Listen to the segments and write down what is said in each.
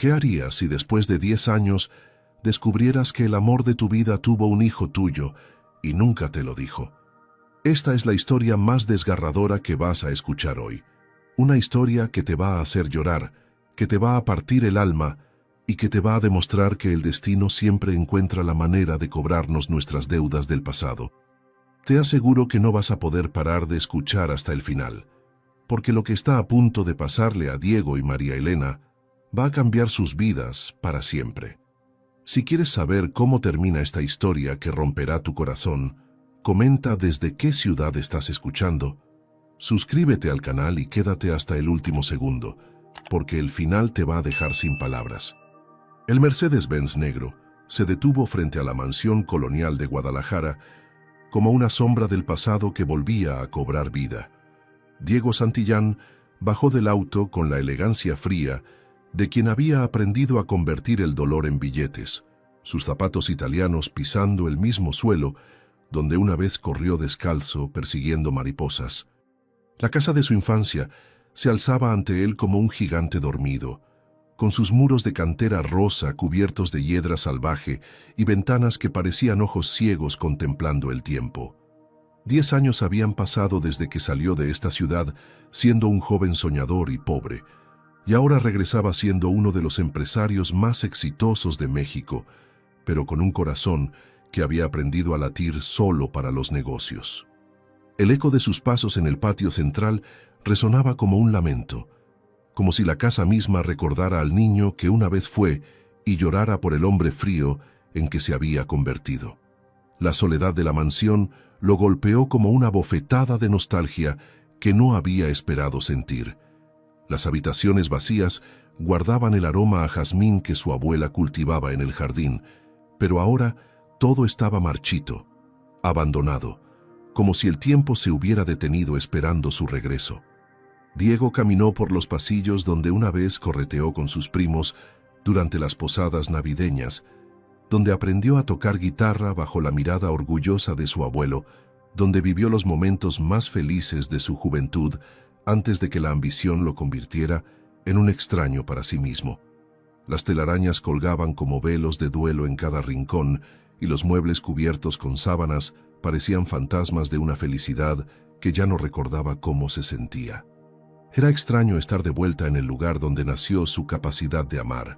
¿Qué harías si después de 10 años descubrieras que el amor de tu vida tuvo un hijo tuyo y nunca te lo dijo? Esta es la historia más desgarradora que vas a escuchar hoy. Una historia que te va a hacer llorar, que te va a partir el alma y que te va a demostrar que el destino siempre encuentra la manera de cobrarnos nuestras deudas del pasado. Te aseguro que no vas a poder parar de escuchar hasta el final, porque lo que está a punto de pasarle a Diego y María Elena va a cambiar sus vidas para siempre. Si quieres saber cómo termina esta historia que romperá tu corazón, comenta desde qué ciudad estás escuchando, suscríbete al canal y quédate hasta el último segundo, porque el final te va a dejar sin palabras. El Mercedes-Benz negro se detuvo frente a la mansión colonial de Guadalajara como una sombra del pasado que volvía a cobrar vida. Diego Santillán bajó del auto con la elegancia fría de quien había aprendido a convertir el dolor en billetes, sus zapatos italianos pisando el mismo suelo donde una vez corrió descalzo persiguiendo mariposas. La casa de su infancia se alzaba ante él como un gigante dormido, con sus muros de cantera rosa cubiertos de hiedra salvaje y ventanas que parecían ojos ciegos contemplando el tiempo. 10 años habían pasado desde que salió de esta ciudad siendo un joven soñador y pobre, y ahora regresaba siendo uno de los empresarios más exitosos de México, pero con un corazón que había aprendido a latir solo para los negocios. El eco de sus pasos en el patio central resonaba como un lamento, como si la casa misma recordara al niño que una vez fue y llorara por el hombre frío en que se había convertido. La soledad de la mansión lo golpeó como una bofetada de nostalgia que no había esperado sentir. Las habitaciones vacías guardaban el aroma a jazmín que su abuela cultivaba en el jardín, pero ahora todo estaba marchito, abandonado, como si el tiempo se hubiera detenido esperando su regreso. Diego caminó por los pasillos donde una vez correteó con sus primos durante las posadas navideñas, donde aprendió a tocar guitarra bajo la mirada orgullosa de su abuelo, donde vivió los momentos más felices de su juventud antes de que la ambición lo convirtiera en un extraño para sí mismo. Las telarañas colgaban como velos de duelo en cada rincón y los muebles cubiertos con sábanas parecían fantasmas de una felicidad que ya no recordaba cómo se sentía. Era extraño estar de vuelta en el lugar donde nació su capacidad de amar,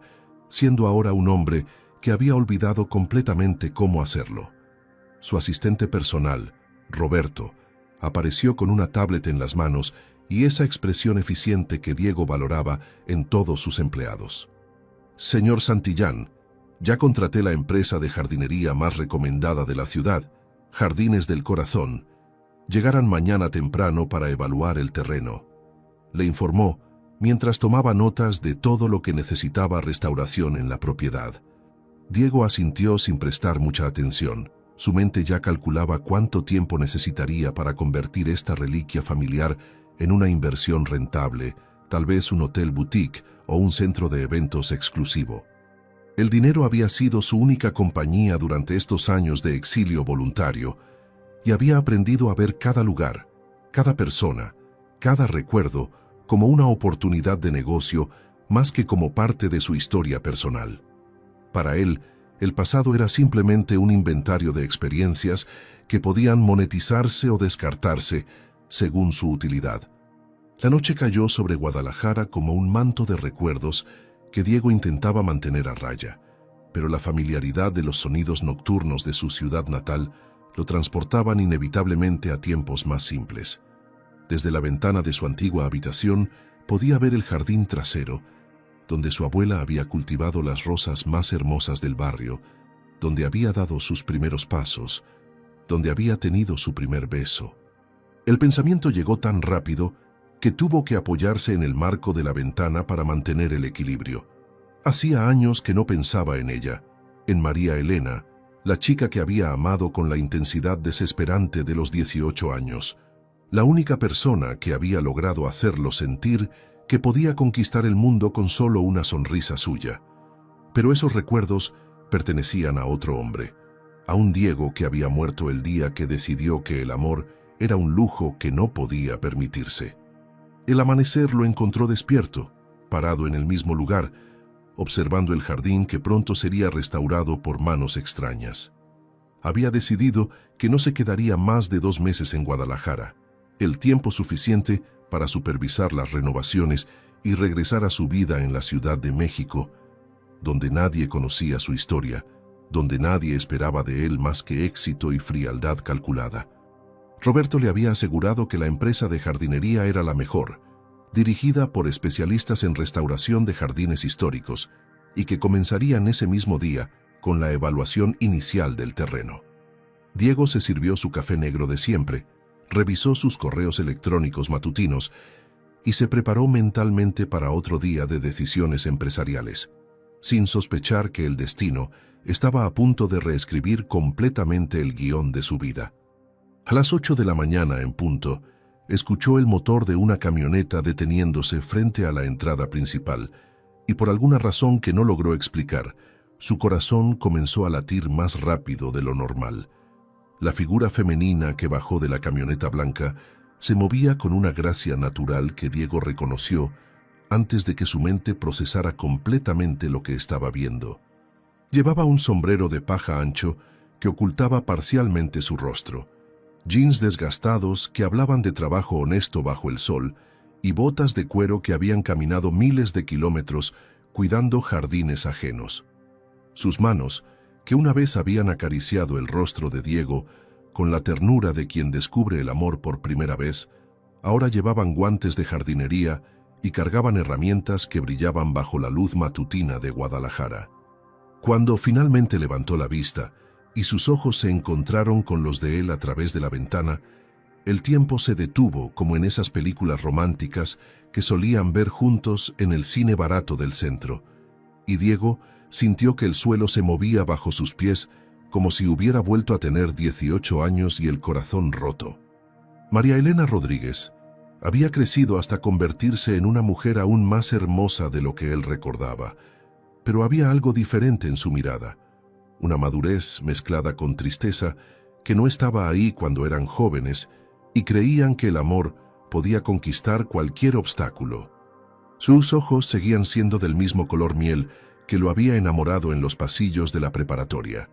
siendo ahora un hombre que había olvidado completamente cómo hacerlo. Su asistente personal, Roberto, apareció con una tablet en las manos y esa expresión eficiente que Diego valoraba en todos sus empleados. Señor Santillán, ya contraté la empresa de jardinería más recomendada de la ciudad, Jardines del Corazón. Llegarán mañana temprano para evaluar el terreno, le informó mientras tomaba notas de todo lo que necesitaba restauración en la propiedad. Diego asintió sin prestar mucha atención. Su mente ya calculaba cuánto tiempo necesitaría para convertir esta reliquia familiar en una inversión rentable, tal vez un hotel boutique o un centro de eventos exclusivo. El dinero había sido su única compañía durante estos años de exilio voluntario y había aprendido a ver cada lugar, cada persona, cada recuerdo como una oportunidad de negocio más que como parte de su historia personal. Para él, el pasado era simplemente un inventario de experiencias que podían monetizarse o descartarse según su utilidad. La noche cayó sobre Guadalajara como un manto de recuerdos que Diego intentaba mantener a raya, pero la familiaridad de los sonidos nocturnos de su ciudad natal lo transportaban inevitablemente a tiempos más simples. Desde la ventana de su antigua habitación podía ver el jardín trasero, donde su abuela había cultivado las rosas más hermosas del barrio, donde había dado sus primeros pasos, donde había tenido su primer beso. El pensamiento llegó tan rápido que tuvo que apoyarse en el marco de la ventana para mantener el equilibrio. Hacía años que no pensaba en ella, en María Elena, la chica que había amado con la intensidad desesperante de los 18 años, la única persona que había logrado hacerlo sentir que podía conquistar el mundo con solo una sonrisa suya. Pero esos recuerdos pertenecían a otro hombre, a un Diego que había muerto el día que decidió que el amor era un lujo que no podía permitirse. El amanecer lo encontró despierto, parado en el mismo lugar, observando el jardín que pronto sería restaurado por manos extrañas. Había decidido que no se quedaría más de 2 meses en Guadalajara, el tiempo suficiente para supervisar las renovaciones y regresar a su vida en la Ciudad de México, donde nadie conocía su historia, donde nadie esperaba de él más que éxito y frialdad calculada. Roberto le había asegurado que la empresa de jardinería era la mejor, dirigida por especialistas en restauración de jardines históricos, y que comenzarían ese mismo día con la evaluación inicial del terreno. Diego se sirvió su café negro de siempre, revisó sus correos electrónicos matutinos y se preparó mentalmente para otro día de decisiones empresariales, sin sospechar que el destino estaba a punto de reescribir completamente el guión de su vida. A las 8 de la mañana en punto, escuchó el motor de una camioneta deteniéndose frente a la entrada principal, y por alguna razón que no logró explicar, su corazón comenzó a latir más rápido de lo normal. La figura femenina que bajó de la camioneta blanca se movía con una gracia natural que Diego reconoció antes de que su mente procesara completamente lo que estaba viendo. Llevaba un sombrero de paja ancho que ocultaba parcialmente su rostro, jeans desgastados que hablaban de trabajo honesto bajo el sol y botas de cuero que habían caminado miles de kilómetros cuidando jardines ajenos. Sus manos, que una vez habían acariciado el rostro de Diego con la ternura de quien descubre el amor por primera vez, ahora llevaban guantes de jardinería y cargaban herramientas que brillaban bajo la luz matutina de Guadalajara. Cuando finalmente levantó la vista y sus ojos se encontraron con los de él a través de la ventana, el tiempo se detuvo como en esas películas románticas que solían ver juntos en el cine barato del centro, y Diego sintió que el suelo se movía bajo sus pies como si hubiera vuelto a tener 18 años y el corazón roto. María Elena Rodríguez había crecido hasta convertirse en una mujer aún más hermosa de lo que él recordaba, pero había algo diferente en su mirada, una madurez mezclada con tristeza que no estaba ahí cuando eran jóvenes y creían que el amor podía conquistar cualquier obstáculo. Sus ojos seguían siendo del mismo color miel que lo había enamorado en los pasillos de la preparatoria,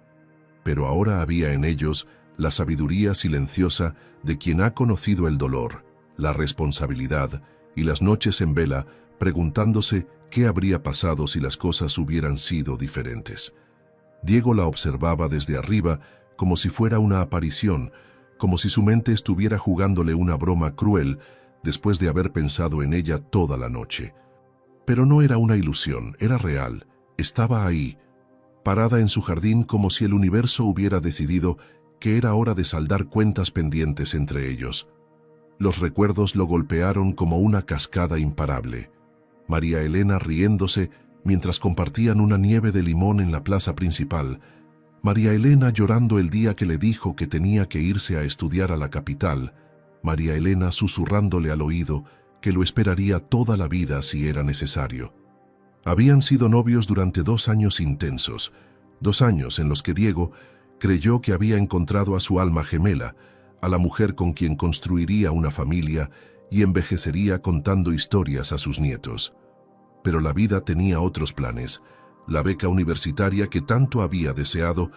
pero ahora había en ellos la sabiduría silenciosa de quien ha conocido el dolor, la responsabilidad y las noches en vela preguntándose qué habría pasado si las cosas hubieran sido diferentes. Diego la observaba desde arriba como si fuera una aparición, como si su mente estuviera jugándole una broma cruel después de haber pensado en ella toda la noche. Pero no era una ilusión, era real, estaba ahí, parada en su jardín como si el universo hubiera decidido que era hora de saldar cuentas pendientes entre ellos. Los recuerdos lo golpearon como una cascada imparable. María Elena riéndose mientras compartían una nieve de limón en la plaza principal. María Elena llorando el día que le dijo que tenía que irse a estudiar a la capital. María Elena susurrándole al oído que lo esperaría toda la vida si era necesario. Habían sido novios durante 2 años intensos, 2 años en los que Diego creyó que había encontrado a su alma gemela, a la mujer con quien construiría una familia y envejecería contando historias a sus nietos. Pero la vida tenía otros planes. La beca universitaria que tanto había deseado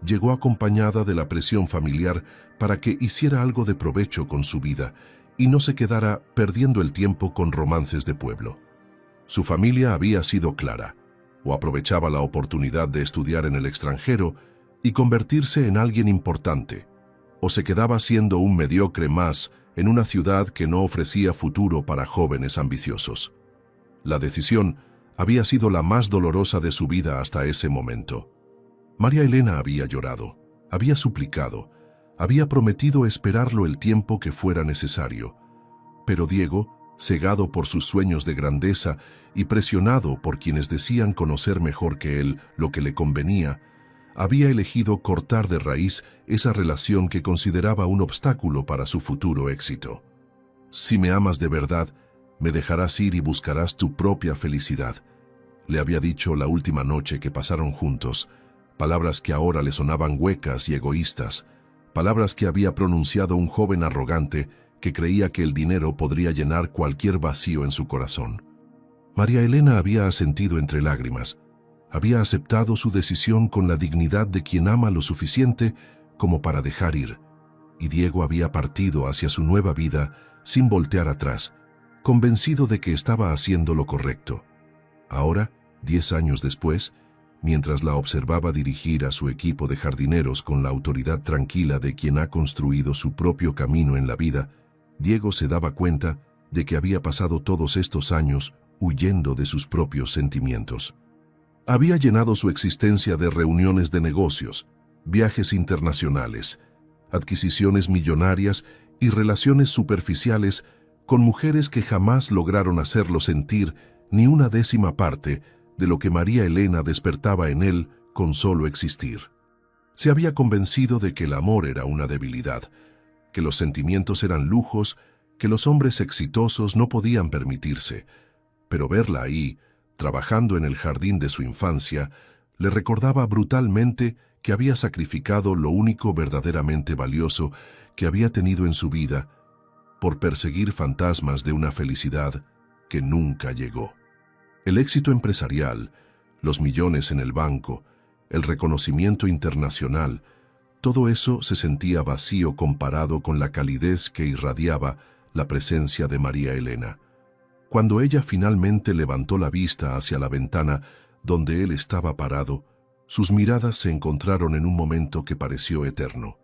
llegó acompañada de la presión familiar para que hiciera algo de provecho con su vida y no se quedara perdiendo el tiempo con romances de pueblo. Su familia había sido clara: o aprovechaba la oportunidad de estudiar en el extranjero y convertirse en alguien importante, o se quedaba siendo un mediocre más en una ciudad que no ofrecía futuro para jóvenes ambiciosos. La decisión había sido la más dolorosa de su vida hasta ese momento. María Elena había llorado, había suplicado, había prometido esperarlo el tiempo que fuera necesario. Pero Diego, cegado por sus sueños de grandeza y presionado por quienes decían conocer mejor que él lo que le convenía, había elegido cortar de raíz esa relación que consideraba un obstáculo para su futuro éxito. «Si me amas de verdad, me dejarás ir y buscarás tu propia felicidad», le había dicho la última noche que pasaron juntos, palabras que ahora le sonaban huecas y egoístas, palabras que había pronunciado un joven arrogante que creía que el dinero podría llenar cualquier vacío en su corazón. María Elena había asentido entre lágrimas. Había aceptado su decisión con la dignidad de quien ama lo suficiente como para dejar ir. Y Diego había partido hacia su nueva vida sin voltear atrás, convencido de que estaba haciendo lo correcto. Ahora, 10 años después, mientras la observaba dirigir a su equipo de jardineros con la autoridad tranquila de quien ha construido su propio camino en la vida, Diego se daba cuenta de que había pasado todos estos años huyendo de sus propios sentimientos. Había llenado su existencia de reuniones de negocios, viajes internacionales, adquisiciones millonarias y relaciones superficiales con mujeres que jamás lograron hacerlo sentir ni una décima parte de lo que María Elena despertaba en él con solo existir. Se había convencido de que el amor era una debilidad, que los sentimientos eran lujos que los hombres exitosos no podían permitirse, pero verla ahí, trabajando en el jardín de su infancia, le recordaba brutalmente que había sacrificado lo único verdaderamente valioso que había tenido en su vida por perseguir fantasmas de una felicidad que nunca llegó. El éxito empresarial, los millones en el banco, el reconocimiento internacional, todo eso se sentía vacío comparado con la calidez que irradiaba la presencia de María Elena. Cuando ella finalmente levantó la vista hacia la ventana donde él estaba parado, sus miradas se encontraron en un momento que pareció eterno.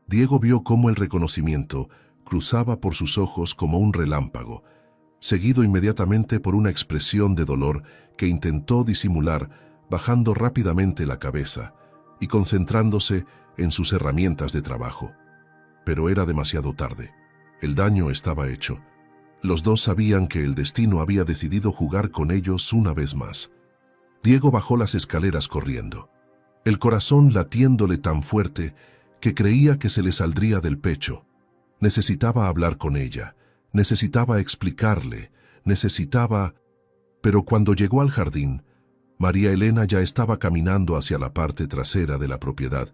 Diego vio cómo el reconocimiento cruzaba por sus ojos como un relámpago, seguido inmediatamente por una expresión de dolor que intentó disimular bajando rápidamente la cabeza y concentrándose en sus herramientas de trabajo. Pero era demasiado tarde. El daño estaba hecho. Los dos sabían que el destino había decidido jugar con ellos una vez más. Diego bajó las escaleras corriendo, el corazón latiéndole tan fuerte que creía que se le saldría del pecho. Necesitaba hablar con ella, necesitaba explicarle, Pero cuando llegó al jardín, María Elena ya estaba caminando hacia la parte trasera de la propiedad,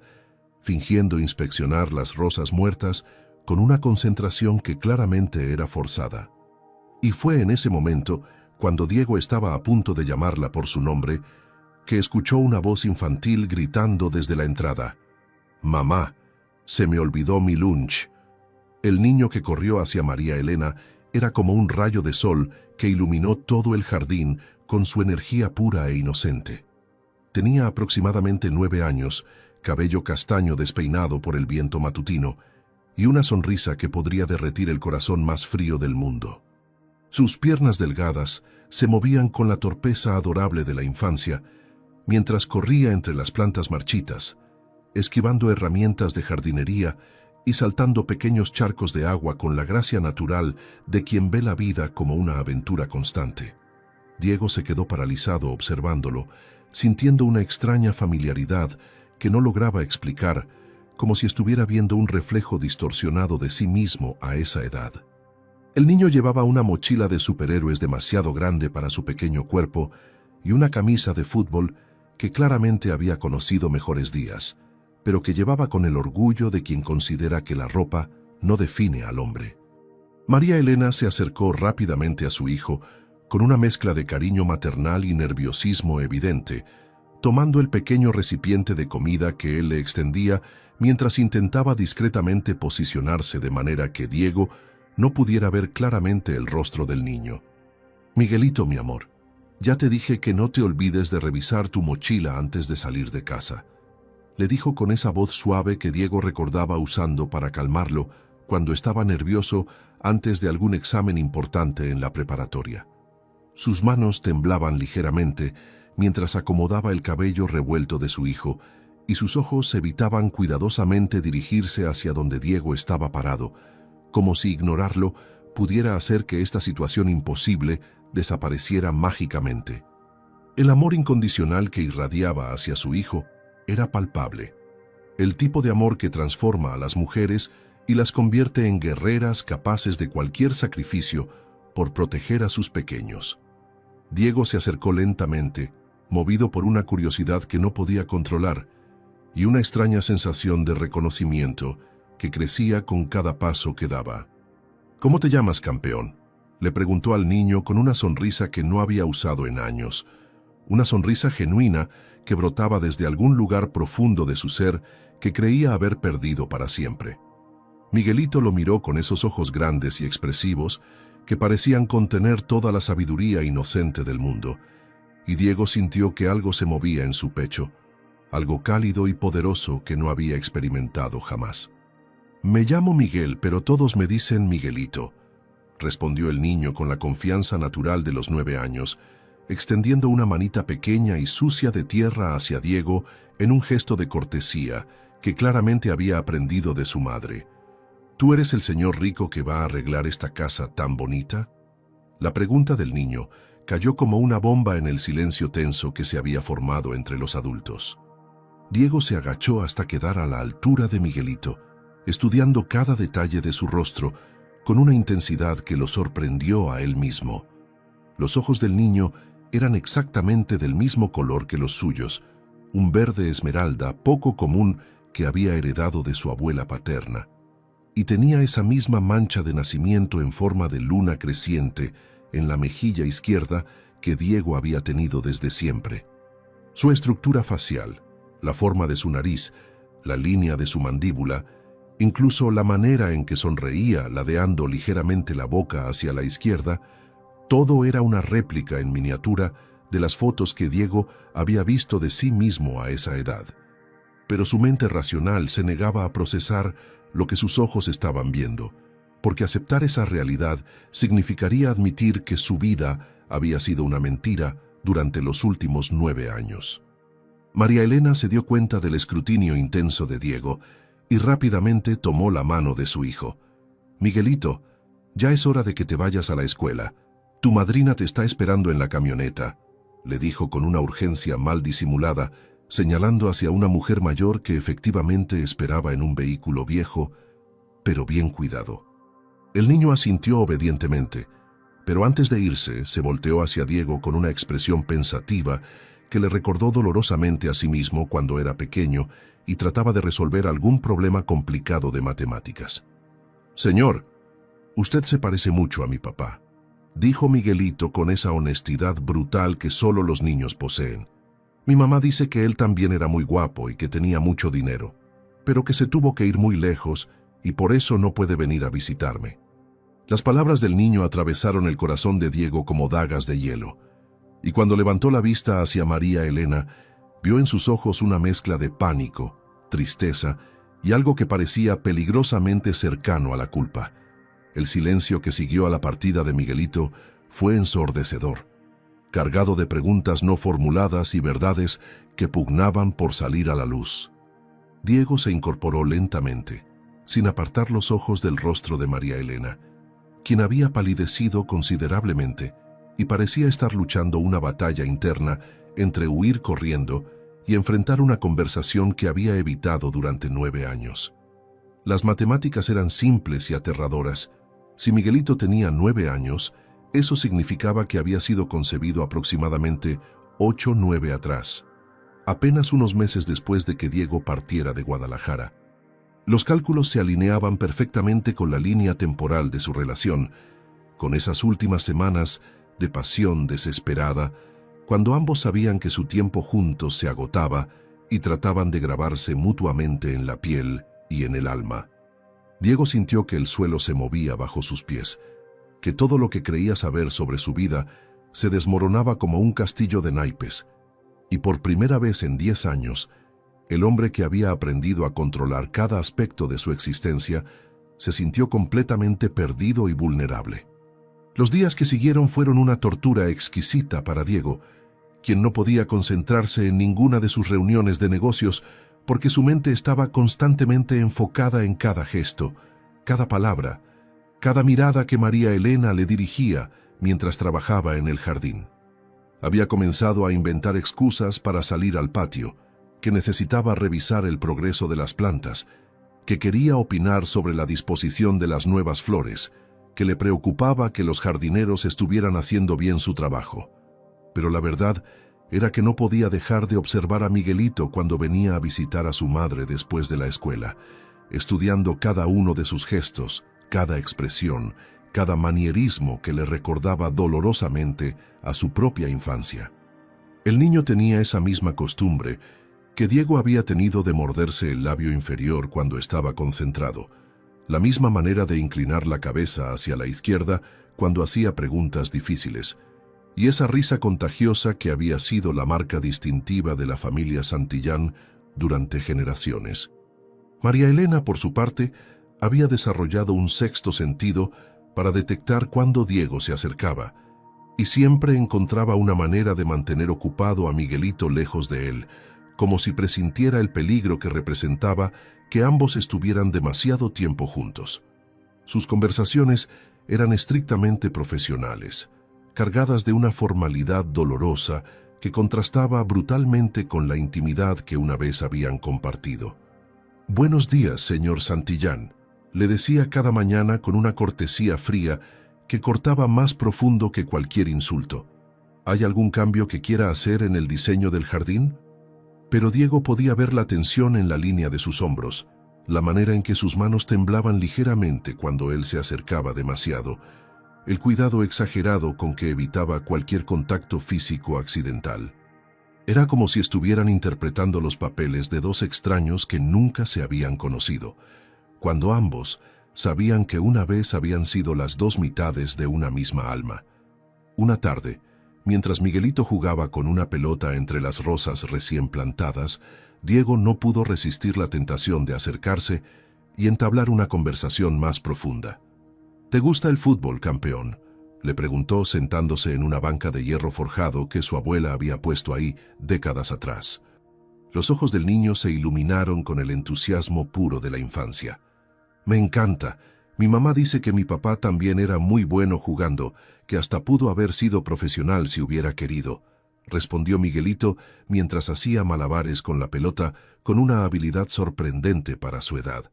fingiendo inspeccionar las rosas muertas con una concentración que claramente era forzada. Y fue en ese momento, cuando Diego estaba a punto de llamarla por su nombre, que escuchó una voz infantil gritando desde la entrada: «Mamá, se me olvidó mi lunch». El niño que corrió hacia María Elena era como un rayo de sol que iluminó todo el jardín con su energía pura e inocente. Tenía aproximadamente 9 años, cabello castaño despeinado por el viento matutino y una sonrisa que podría derretir el corazón más frío del mundo. Sus piernas delgadas se movían con la torpeza adorable de la infancia, mientras corría entre las plantas marchitas, esquivando herramientas de jardinería y saltando pequeños charcos de agua con la gracia natural de quien ve la vida como una aventura constante. Diego se quedó paralizado observándolo, sintiendo una extraña familiaridad que no lograba explicar, como si estuviera viendo un reflejo distorsionado de sí mismo a esa edad. El niño llevaba una mochila de superhéroes demasiado grande para su pequeño cuerpo y una camisa de fútbol que claramente había conocido mejores días, pero que llevaba con el orgullo de quien considera que la ropa no define al hombre. María Elena se acercó rápidamente a su hijo, con una mezcla de cariño maternal y nerviosismo evidente, tomando el pequeño recipiente de comida que él le extendía mientras intentaba discretamente posicionarse de manera que Diego no pudiera ver claramente el rostro del niño. «Miguelito, mi amor, ya te dije que no te olvides de revisar tu mochila antes de salir de casa», le dijo con esa voz suave que Diego recordaba usando para calmarlo cuando estaba nervioso antes de algún examen importante en la preparatoria. Sus manos temblaban ligeramente mientras acomodaba el cabello revuelto de su hijo, y sus ojos evitaban cuidadosamente dirigirse hacia donde Diego estaba parado, como si ignorarlo pudiera hacer que esta situación imposible desapareciera mágicamente. El amor incondicional que irradiaba hacia su hijo era palpable, el tipo de amor que transforma a las mujeres y las convierte en guerreras capaces de cualquier sacrificio por proteger a sus pequeños. Diego se acercó lentamente, movido por una curiosidad que no podía controlar y una extraña sensación de reconocimiento que crecía con cada paso que daba. «¿Cómo te llamas, campeón?», Le preguntó al niño con una sonrisa que no había usado en años, una sonrisa genuina que brotaba desde algún lugar profundo de su ser que creía haber perdido para siempre. Miguelito lo miró con esos ojos grandes y expresivos que parecían contener toda la sabiduría inocente del mundo, y Diego sintió que algo se movía en su pecho, algo cálido y poderoso que no había experimentado jamás. «Me llamo Miguel, pero todos me dicen Miguelito», respondió el niño con la confianza natural de los 9 años, extendiendo una manita pequeña y sucia de tierra hacia Diego en un gesto de cortesía que claramente había aprendido de su madre. «¿Tú eres el señor rico que va a arreglar esta casa tan bonita?». La pregunta del niño cayó como una bomba en el silencio tenso que se había formado entre los adultos. Diego se agachó hasta quedar a la altura de Miguelito, estudiando cada detalle de su rostro con una intensidad que lo sorprendió a él mismo. Los ojos del niño eran exactamente del mismo color que los suyos, un verde esmeralda poco común que había heredado de su abuela paterna, y tenía esa misma mancha de nacimiento en forma de luna creciente en la mejilla izquierda que Diego había tenido desde siempre. Su estructura facial, la forma de su nariz, la línea de su mandíbula, incluso la manera en que sonreía ladeando ligeramente la boca hacia la izquierda, todo era una réplica en miniatura de las fotos que Diego había visto de sí mismo a esa edad. Pero su mente racional se negaba a procesar lo que sus ojos estaban viendo, porque aceptar esa realidad significaría admitir que su vida había sido una mentira durante los últimos 9 años. María Elena se dio cuenta del escrutinio intenso de Diego y rápidamente tomó la mano de su hijo. «Miguelito, ya es hora de que te vayas a la escuela. Tu madrina te está esperando en la camioneta», le dijo con una urgencia mal disimulada, señalando hacia una mujer mayor que efectivamente esperaba en un vehículo viejo, pero bien cuidado. El niño asintió obedientemente, pero antes de irse se volteó hacia Diego con una expresión pensativa que le recordó dolorosamente a sí mismo cuando era pequeño y trataba de resolver algún problema complicado de matemáticas. «Señor, usted se parece mucho a mi papá», dijo Miguelito con esa honestidad brutal que solo los niños poseen. «Mi mamá dice que él también era muy guapo y que tenía mucho dinero, pero que se tuvo que ir muy lejos y por eso no puede venir a visitarme». Las palabras del niño atravesaron el corazón de Diego como dagas de hielo, y cuando levantó la vista hacia María Elena, vio en sus ojos una mezcla de pánico, tristeza y algo que parecía peligrosamente cercano a la culpa. El silencio que siguió a la partida de Miguelito fue ensordecedor, cargado de preguntas no formuladas y verdades que pugnaban por salir a la luz. Diego se incorporó lentamente, sin apartar los ojos del rostro de María Elena, quien había palidecido considerablemente y parecía estar luchando una batalla interna entre huir corriendo y enfrentar una conversación que había evitado durante 9 años. Las matemáticas eran simples y aterradoras. Si Miguelito tenía 9 años, eso significaba que había sido concebido aproximadamente 8 o 9 atrás, apenas unos meses después de que Diego partiera de Guadalajara. Los cálculos se alineaban perfectamente con la línea temporal de su relación, con esas últimas semanas de pasión desesperada, cuando ambos sabían que su tiempo juntos se agotaba y trataban de grabarse mutuamente en la piel y en el alma. Diego sintió que el suelo se movía bajo sus pies, que todo lo que creía saber sobre su vida se desmoronaba como un castillo de naipes, y por primera vez en 10 años, el hombre que había aprendido a controlar cada aspecto de su existencia se sintió completamente perdido y vulnerable. Los días que siguieron fueron una tortura exquisita para Diego, quien no podía concentrarse en ninguna de sus reuniones de negocios porque su mente estaba constantemente enfocada en cada gesto, cada palabra, cada mirada que María Elena le dirigía mientras trabajaba en el jardín. Había comenzado a inventar excusas para salir al patio, que necesitaba revisar el progreso de las plantas, que quería opinar sobre la disposición de las nuevas flores, que le preocupaba que los jardineros estuvieran haciendo bien su trabajo. Pero la verdad era que no podía dejar de observar a Miguelito cuando venía a visitar a su madre después de la escuela, estudiando cada uno de sus gestos, cada expresión, cada manierismo que le recordaba dolorosamente a su propia infancia. El niño tenía esa misma costumbre que Diego había tenido de morderse el labio inferior cuando estaba concentrado, la misma manera de inclinar la cabeza hacia la izquierda cuando hacía preguntas difíciles, y esa risa contagiosa que había sido la marca distintiva de la familia Santillán durante generaciones. María Elena, por su parte, había desarrollado un sexto sentido para detectar cuándo Diego se acercaba, y siempre encontraba una manera de mantener ocupado a Miguelito lejos de él, como si presintiera el peligro que representaba que ambos estuvieran demasiado tiempo juntos. Sus conversaciones eran estrictamente profesionales, cargadas de una formalidad dolorosa que contrastaba brutalmente con la intimidad que una vez habían compartido. «Buenos días, señor Santillán», le decía cada mañana con una cortesía fría que cortaba más profundo que cualquier insulto. «¿Hay algún cambio que quiera hacer en el diseño del jardín?». Pero Diego podía ver la tensión en la línea de sus hombros, la manera en que sus manos temblaban ligeramente cuando él se acercaba demasiado, el cuidado exagerado con que evitaba cualquier contacto físico accidental. Era como si estuvieran interpretando los papeles de dos extraños que nunca se habían conocido, cuando ambos sabían que una vez habían sido las dos mitades de una misma alma. Una tarde, mientras Miguelito jugaba con una pelota entre las rosas recién plantadas, Diego no pudo resistir la tentación de acercarse y entablar una conversación más profunda. «¿Te gusta el fútbol, campeón?», le preguntó sentándose en una banca de hierro forjado que su abuela había puesto ahí décadas atrás. Los ojos del niño se iluminaron con el entusiasmo puro de la infancia. «Me encanta. Mi mamá dice que mi papá también era muy bueno jugando, que hasta pudo haber sido profesional si hubiera querido», respondió Miguelito mientras hacía malabares con la pelota con una habilidad sorprendente para su edad.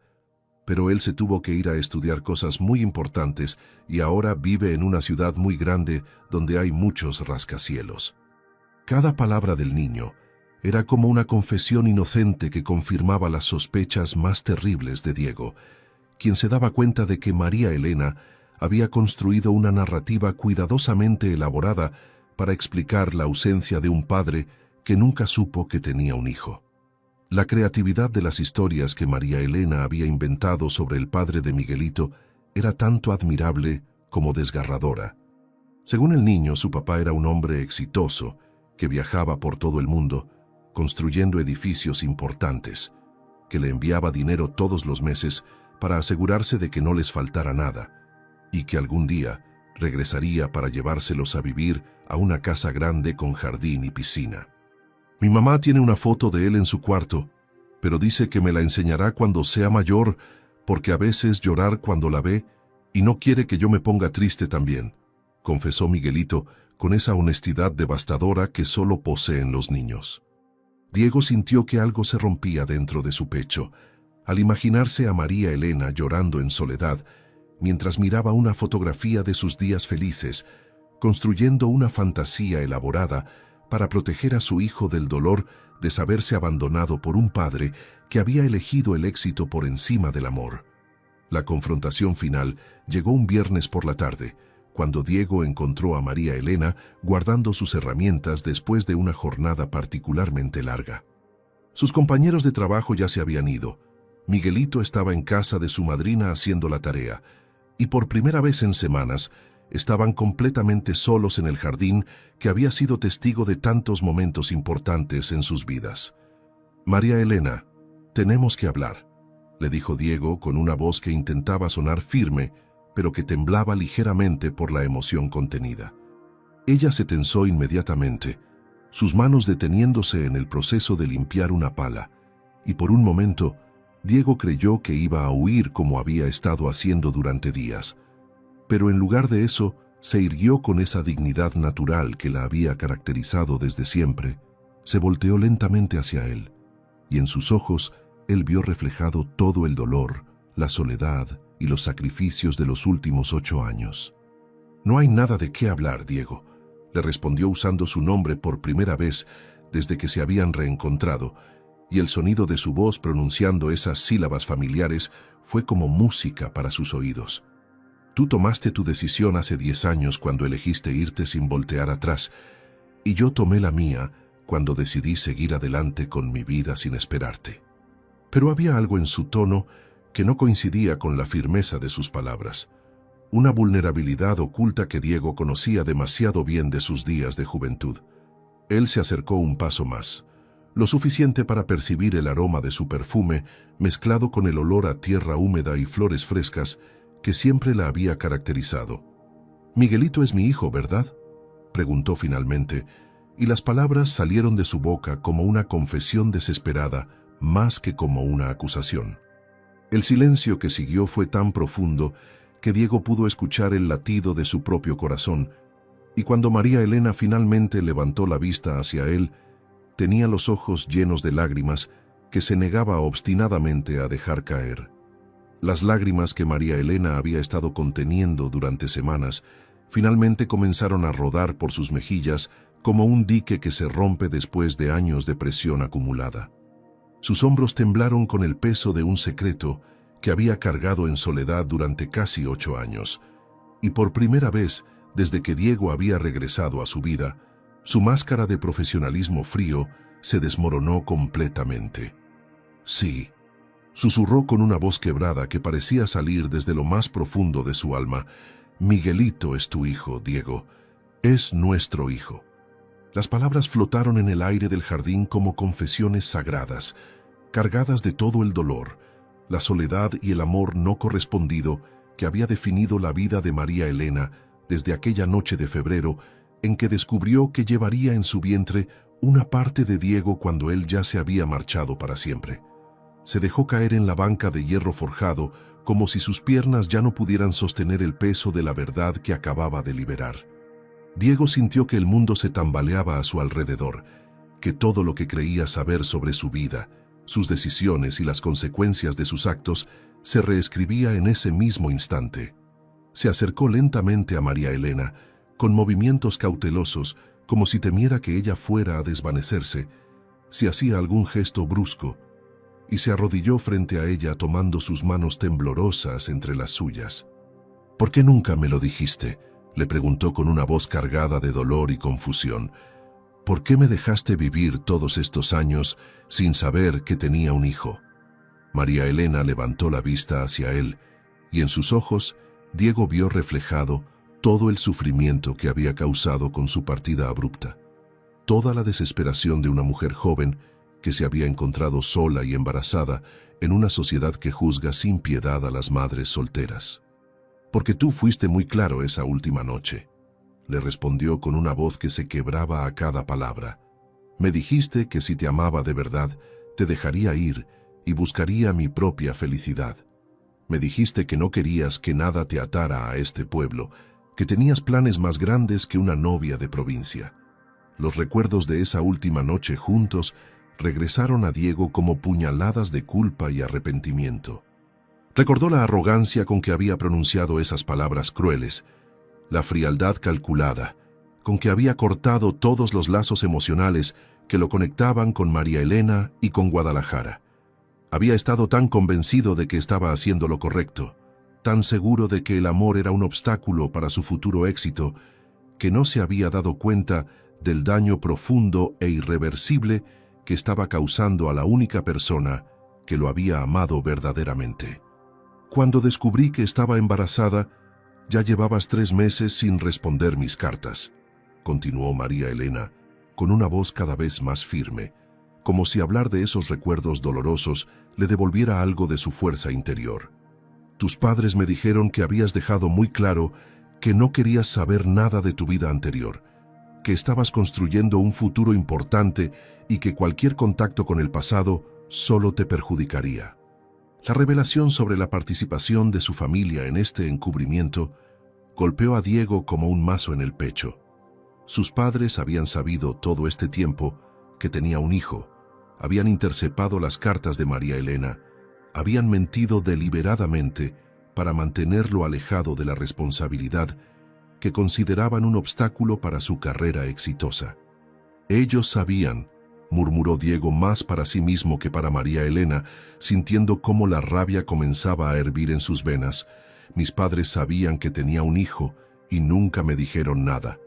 Pero él se tuvo que ir a estudiar cosas muy importantes y ahora vive en una ciudad muy grande donde hay muchos rascacielos. Cada palabra del niño era como una confesión inocente que confirmaba las sospechas más terribles de Diego, quien se daba cuenta de que María Elena había construido una narrativa cuidadosamente elaborada para explicar la ausencia de un padre que nunca supo que tenía un hijo. La creatividad de las historias que María Elena había inventado sobre el padre de Miguelito era tanto admirable como desgarradora. Según el niño, su papá era un hombre exitoso que viajaba por todo el mundo, construyendo edificios importantes, que le enviaba dinero todos los meses para asegurarse de que no les faltara nada, y que algún día regresaría para llevárselos a vivir a una casa grande con jardín y piscina. «Mi mamá tiene una foto de él en su cuarto, pero dice que me la enseñará cuando sea mayor, porque a veces llorar cuando la ve y no quiere que yo me ponga triste también», confesó Miguelito con esa honestidad devastadora que solo poseen los niños. Diego sintió que algo se rompía dentro de su pecho al imaginarse a María Elena llorando en soledad mientras miraba una fotografía de sus días felices, construyendo una fantasía elaborada para proteger a su hijo del dolor de saberse abandonado por un padre que había elegido el éxito por encima del amor. La confrontación final llegó un viernes por la tarde, cuando Diego encontró a María Elena guardando sus herramientas después de una jornada particularmente larga. Sus compañeros de trabajo ya se habían ido. Miguelito estaba en casa de su madrina haciendo la tarea, y por primera vez en semanas estaban completamente solos en el jardín que había sido testigo de tantos momentos importantes en sus vidas. «María Elena, tenemos que hablar», le dijo Diego con una voz que intentaba sonar firme, pero que temblaba ligeramente por la emoción contenida. Ella se tensó inmediatamente, sus manos deteniéndose en el proceso de limpiar una pala, y por un momento Diego creyó que iba a huir como había estado haciendo durante días. Pero en lugar de eso, se irguió con esa dignidad natural que la había caracterizado desde siempre, se volteó lentamente hacia él, y en sus ojos él vio reflejado todo el dolor, la soledad y los sacrificios de los últimos 8 años. «No hay nada de qué hablar, Diego», le respondió usando su nombre por primera vez desde que se habían reencontrado, y el sonido de su voz pronunciando esas sílabas familiares fue como música para sus oídos. Tú tomaste tu decisión hace 10 años cuando elegiste irte sin voltear atrás, y yo tomé la mía cuando decidí seguir adelante con mi vida sin esperarte. Pero había algo en su tono que no coincidía con la firmeza de sus palabras. Una vulnerabilidad oculta que Diego conocía demasiado bien de sus días de juventud. Él se acercó un paso más, lo suficiente para percibir el aroma de su perfume mezclado con el olor a tierra húmeda y flores frescas que siempre la había caracterizado. «Miguelito es mi hijo, ¿verdad?», preguntó finalmente, y las palabras salieron de su boca como una confesión desesperada, más que como una acusación. El silencio que siguió fue tan profundo que Diego pudo escuchar el latido de su propio corazón, y cuando María Elena finalmente levantó la vista hacia él, tenía los ojos llenos de lágrimas que se negaba obstinadamente a dejar caer. Las lágrimas que María Elena había estado conteniendo durante semanas finalmente comenzaron a rodar por sus mejillas como un dique que se rompe después de años de presión acumulada. Sus hombros temblaron con el peso de un secreto que había cargado en soledad durante casi 8 años, y por primera vez, desde que Diego había regresado a su vida, su máscara de profesionalismo frío se desmoronó completamente. «Sí», susurró con una voz quebrada que parecía salir desde lo más profundo de su alma. «Miguelito es tu hijo, Diego. Es nuestro hijo». Las palabras flotaron en el aire del jardín como confesiones sagradas, cargadas de todo el dolor, la soledad y el amor no correspondido que había definido la vida de María Elena desde aquella noche de febrero en que descubrió que llevaría en su vientre una parte de Diego cuando él ya se había marchado para siempre. Se dejó caer en la banca de hierro forjado como si sus piernas ya no pudieran sostener el peso de la verdad que acababa de liberar. Diego sintió que el mundo se tambaleaba a su alrededor, que todo lo que creía saber sobre su vida, sus decisiones y las consecuencias de sus actos se reescribía en ese mismo instante. Se acercó lentamente a María Elena, con movimientos cautelosos, como si temiera que ella fuera a desvanecerse, si hacía algún gesto brusco, y se arrodilló frente a ella tomando sus manos temblorosas entre las suyas. «¿Por qué nunca me lo dijiste?», le preguntó con una voz cargada de dolor y confusión. «¿Por qué me dejaste vivir todos estos años sin saber que tenía un hijo?». María Elena levantó la vista hacia él, y en sus ojos Diego vio reflejado todo el sufrimiento que había causado con su partida abrupta, toda la desesperación de una mujer joven que se había encontrado sola y embarazada en una sociedad que juzga sin piedad a las madres solteras. «Porque tú fuiste muy claro esa última noche», le respondió con una voz que se quebraba a cada palabra. «Me dijiste que si te amaba de verdad, te dejaría ir y buscaría mi propia felicidad. Me dijiste que no querías que nada te atara a este pueblo, que tenías planes más grandes que una novia de provincia». Los recuerdos de esa última noche juntos regresaron a Diego como puñaladas de culpa y arrepentimiento. Recordó la arrogancia con que había pronunciado esas palabras crueles, la frialdad calculada, con que había cortado todos los lazos emocionales que lo conectaban con María Elena y con Guadalajara. Había estado tan convencido de que estaba haciendo lo correcto, tan seguro de que el amor era un obstáculo para su futuro éxito, que no se había dado cuenta del daño profundo e irreversible que estaba causando a la única persona que lo había amado verdaderamente. «Cuando descubrí que estaba embarazada, ya llevabas 3 meses sin responder mis cartas», continuó María Elena, con una voz cada vez más firme, como si hablar de esos recuerdos dolorosos le devolviera algo de su fuerza interior. «Tus padres me dijeron que habías dejado muy claro que no querías saber nada de tu vida anterior, que estabas construyendo un futuro importante y que cualquier contacto con el pasado solo te perjudicaría». La revelación sobre la participación de su familia en este encubrimiento golpeó a Diego como un mazo en el pecho. Sus padres habían sabido todo este tiempo que tenía un hijo, habían interceptado las cartas de María Elena, habían mentido deliberadamente para mantenerlo alejado de la responsabilidad que consideraban un obstáculo para su carrera exitosa. «Ellos sabían», murmuró Diego más para sí mismo que para María Elena, sintiendo cómo la rabia comenzaba a hervir en sus venas. mis padres sabían que tenía un hijo y nunca me dijeron nada.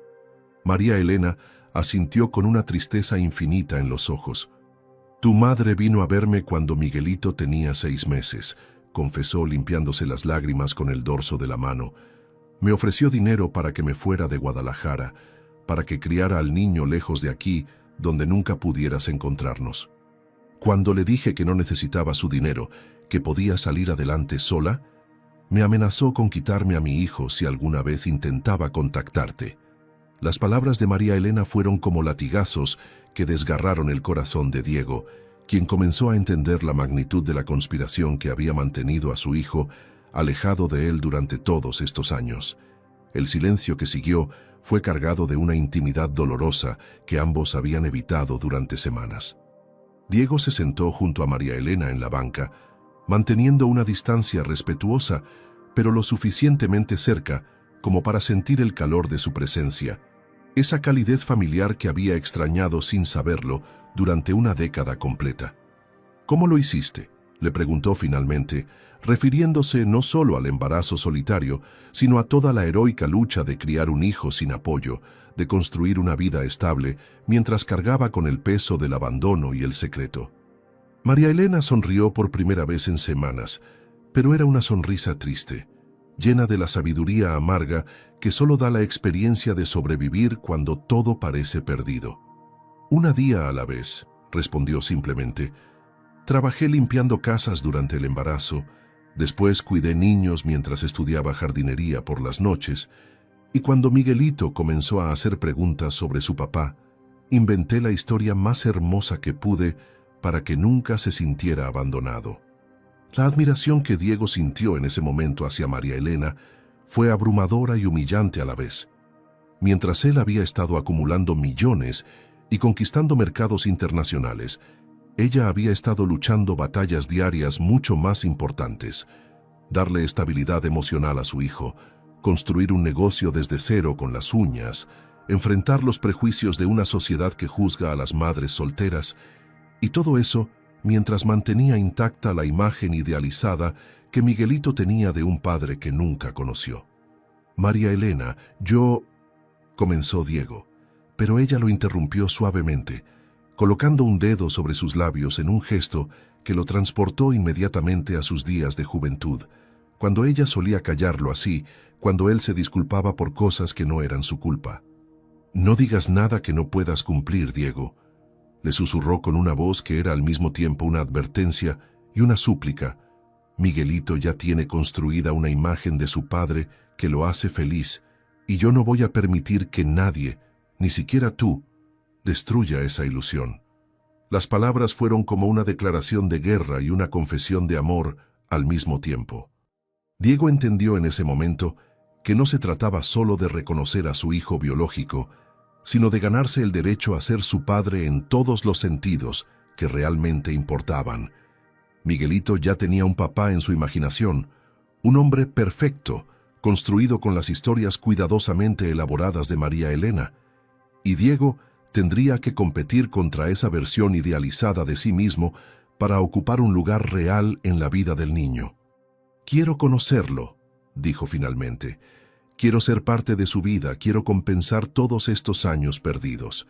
María Elena asintió con una tristeza infinita en los ojos. Tu madre vino a verme cuando Miguelito tenía 6 meses, confesó limpiándose las lágrimas con el dorso de la mano. Me ofreció dinero para que me fuera de Guadalajara, para que criara al niño lejos de aquí, donde nunca pudieras encontrarnos. Cuando le dije que no necesitaba su dinero, que podía salir adelante sola, me amenazó con quitarme a mi hijo si alguna vez intentaba contactarte. Las palabras de María Elena fueron como latigazos que desgarraron el corazón de Diego, quien comenzó a entender la magnitud de la conspiración que había mantenido a su hijo alejado de él durante todos estos años. El silencio que siguió fue cargado de una intimidad dolorosa que ambos habían evitado durante semanas. Diego se sentó junto a María Elena en la banca, manteniendo una distancia respetuosa, pero lo suficientemente cerca como para sentir el calor de su presencia, esa calidez familiar que había extrañado sin saberlo durante una década completa. ¿Cómo lo hiciste?, le preguntó finalmente, refiriéndose no solo al embarazo solitario, sino a toda la heroica lucha de criar un hijo sin apoyo, de construir una vida estable, mientras cargaba con el peso del abandono y el secreto. María Elena sonrió por primera vez en semanas, pero era una sonrisa triste, llena de la sabiduría amarga que solo da la experiencia de sobrevivir cuando todo parece perdido. «Un día a la vez», respondió simplemente. «Trabajé limpiando casas durante el embarazo, después cuidé niños mientras estudiaba jardinería por las noches, y cuando Miguelito comenzó a hacer preguntas sobre su papá, inventé la historia más hermosa que pude para que nunca se sintiera abandonado». La admiración que Diego sintió en ese momento hacia María Elena fue abrumadora y humillante a la vez. Mientras él había estado acumulando millones y conquistando mercados internacionales, ella había estado luchando batallas diarias mucho más importantes: darle estabilidad emocional a su hijo, construir un negocio desde cero con las uñas, enfrentar los prejuicios de una sociedad que juzga a las madres solteras, y todo eso mientras mantenía intacta la imagen idealizada que Miguelito tenía de un padre que nunca conoció. «María Elena, comenzó Diego, pero ella lo interrumpió suavemente, colocando un dedo sobre sus labios en un gesto que lo transportó inmediatamente a sus días de juventud, cuando ella solía callarlo así, cuando él se disculpaba por cosas que no eran su culpa. «No digas nada que no puedas cumplir, Diego», le susurró con una voz que era al mismo tiempo una advertencia y una súplica. «Miguelito ya tiene construida una imagen de su padre que lo hace feliz, y yo no voy a permitir que nadie, ni siquiera tú, destruya esa ilusión». Las palabras fueron como una declaración de guerra y una confesión de amor al mismo tiempo. Diego entendió en ese momento que no se trataba solo de reconocer a su hijo biológico, sino de ganarse el derecho a ser su padre en todos los sentidos que realmente importaban. Miguelito ya tenía un papá en su imaginación, un hombre perfecto, construido con las historias cuidadosamente elaboradas de María Elena, y Diego tendría que competir contra esa versión idealizada de sí mismo para ocupar un lugar real en la vida del niño. «Quiero conocerlo», dijo finalmente. «Quiero ser parte de su vida, quiero compensar todos estos años perdidos».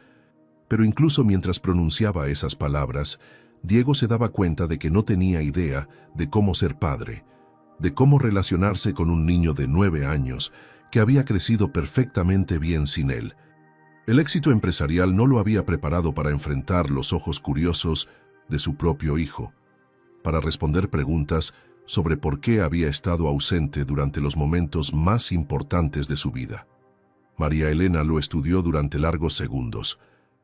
Pero incluso mientras pronunciaba esas palabras, Diego se daba cuenta de que no tenía idea de cómo ser padre, de cómo relacionarse con un niño de 9 años que había crecido perfectamente bien sin él. El éxito empresarial no lo había preparado para enfrentar los ojos curiosos de su propio hijo, para responder preguntas sobre por qué había estado ausente durante los momentos más importantes de su vida. María Elena lo estudió durante largos segundos,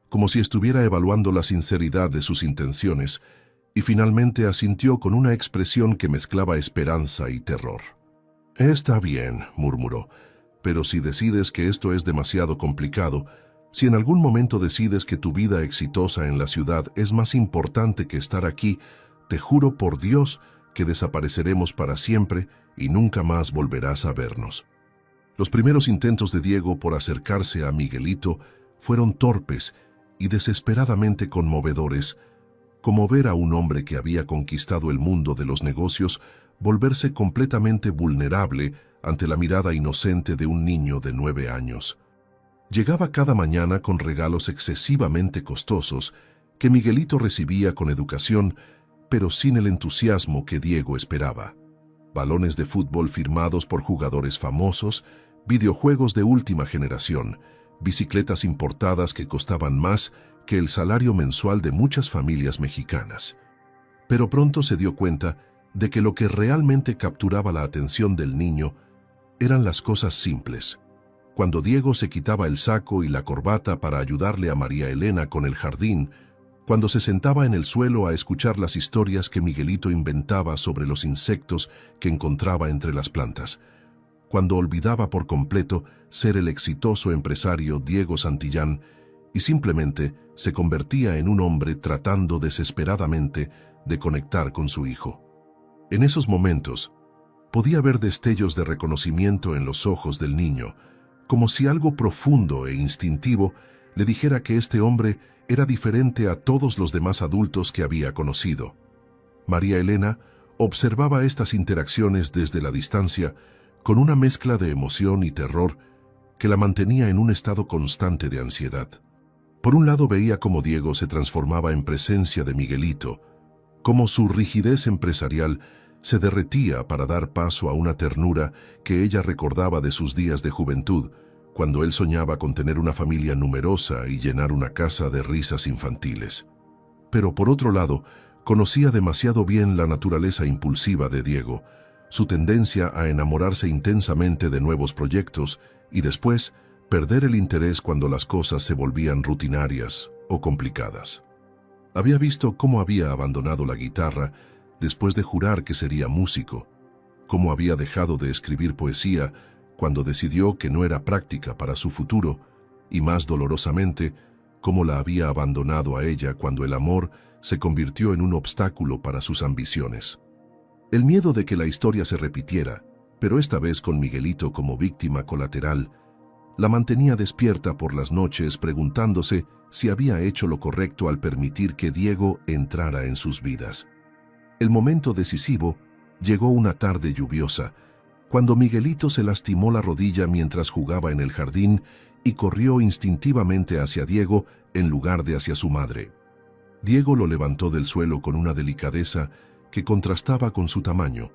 como si estuviera evaluando la sinceridad de sus intenciones, y finalmente asintió con una expresión que mezclaba esperanza y terror. «Está bien», murmuró, «pero si decides que esto es demasiado complicado, si en algún momento decides que tu vida exitosa en la ciudad es más importante que estar aquí, te juro por Dios que desapareceremos para siempre y nunca más volverás a vernos». Los primeros intentos de Diego por acercarse a Miguelito fueron torpes y desesperadamente conmovedores, como ver a un hombre que había conquistado el mundo de los negocios volverse completamente vulnerable ante la mirada inocente de un niño de 9 años. Llegaba cada mañana con regalos excesivamente costosos que Miguelito recibía con educación, pero sin el entusiasmo que Diego esperaba. Balones de fútbol firmados por jugadores famosos, videojuegos de última generación, bicicletas importadas que costaban más que el salario mensual de muchas familias mexicanas. Pero pronto se dio cuenta de que lo que realmente capturaba la atención del niño eran las cosas simples. Cuando Diego se quitaba el saco y la corbata para ayudarle a María Elena con el jardín, cuando se sentaba en el suelo a escuchar las historias que Miguelito inventaba sobre los insectos que encontraba entre las plantas, cuando olvidaba por completo ser el exitoso empresario Diego Santillán y simplemente se convertía en un hombre tratando desesperadamente de conectar con su hijo. En esos momentos, podía ver destellos de reconocimiento en los ojos del niño, como si algo profundo e instintivo le dijera que este hombre era diferente a todos los demás adultos que había conocido. María Elena observaba estas interacciones desde la distancia con una mezcla de emoción y terror que la mantenía en un estado constante de ansiedad. Por un lado veía cómo Diego se transformaba en presencia de Miguelito, cómo su rigidez empresarial se derretía para dar paso a una ternura que ella recordaba de sus días de juventud, cuando él soñaba con tener una familia numerosa y llenar una casa de risas infantiles. Pero por otro lado, conocía demasiado bien la naturaleza impulsiva de Diego, su tendencia a enamorarse intensamente de nuevos proyectos y después perder el interés cuando las cosas se volvían rutinarias o complicadas. Había visto cómo había abandonado la guitarra después de jurar que sería músico, cómo había dejado de escribir poesía cuando decidió que no era práctica para su futuro, y más dolorosamente, cómo la había abandonado a ella cuando el amor se convirtió en un obstáculo para sus ambiciones. El miedo de que la historia se repitiera, pero esta vez con Miguelito como víctima colateral, la mantenía despierta por las noches preguntándose si había hecho lo correcto al permitir que Diego entrara en sus vidas. El momento decisivo llegó una tarde lluviosa, cuando Miguelito se lastimó la rodilla mientras jugaba en el jardín y corrió instintivamente hacia Diego en lugar de hacia su madre. Diego lo levantó del suelo con una delicadeza que contrastaba con su tamaño.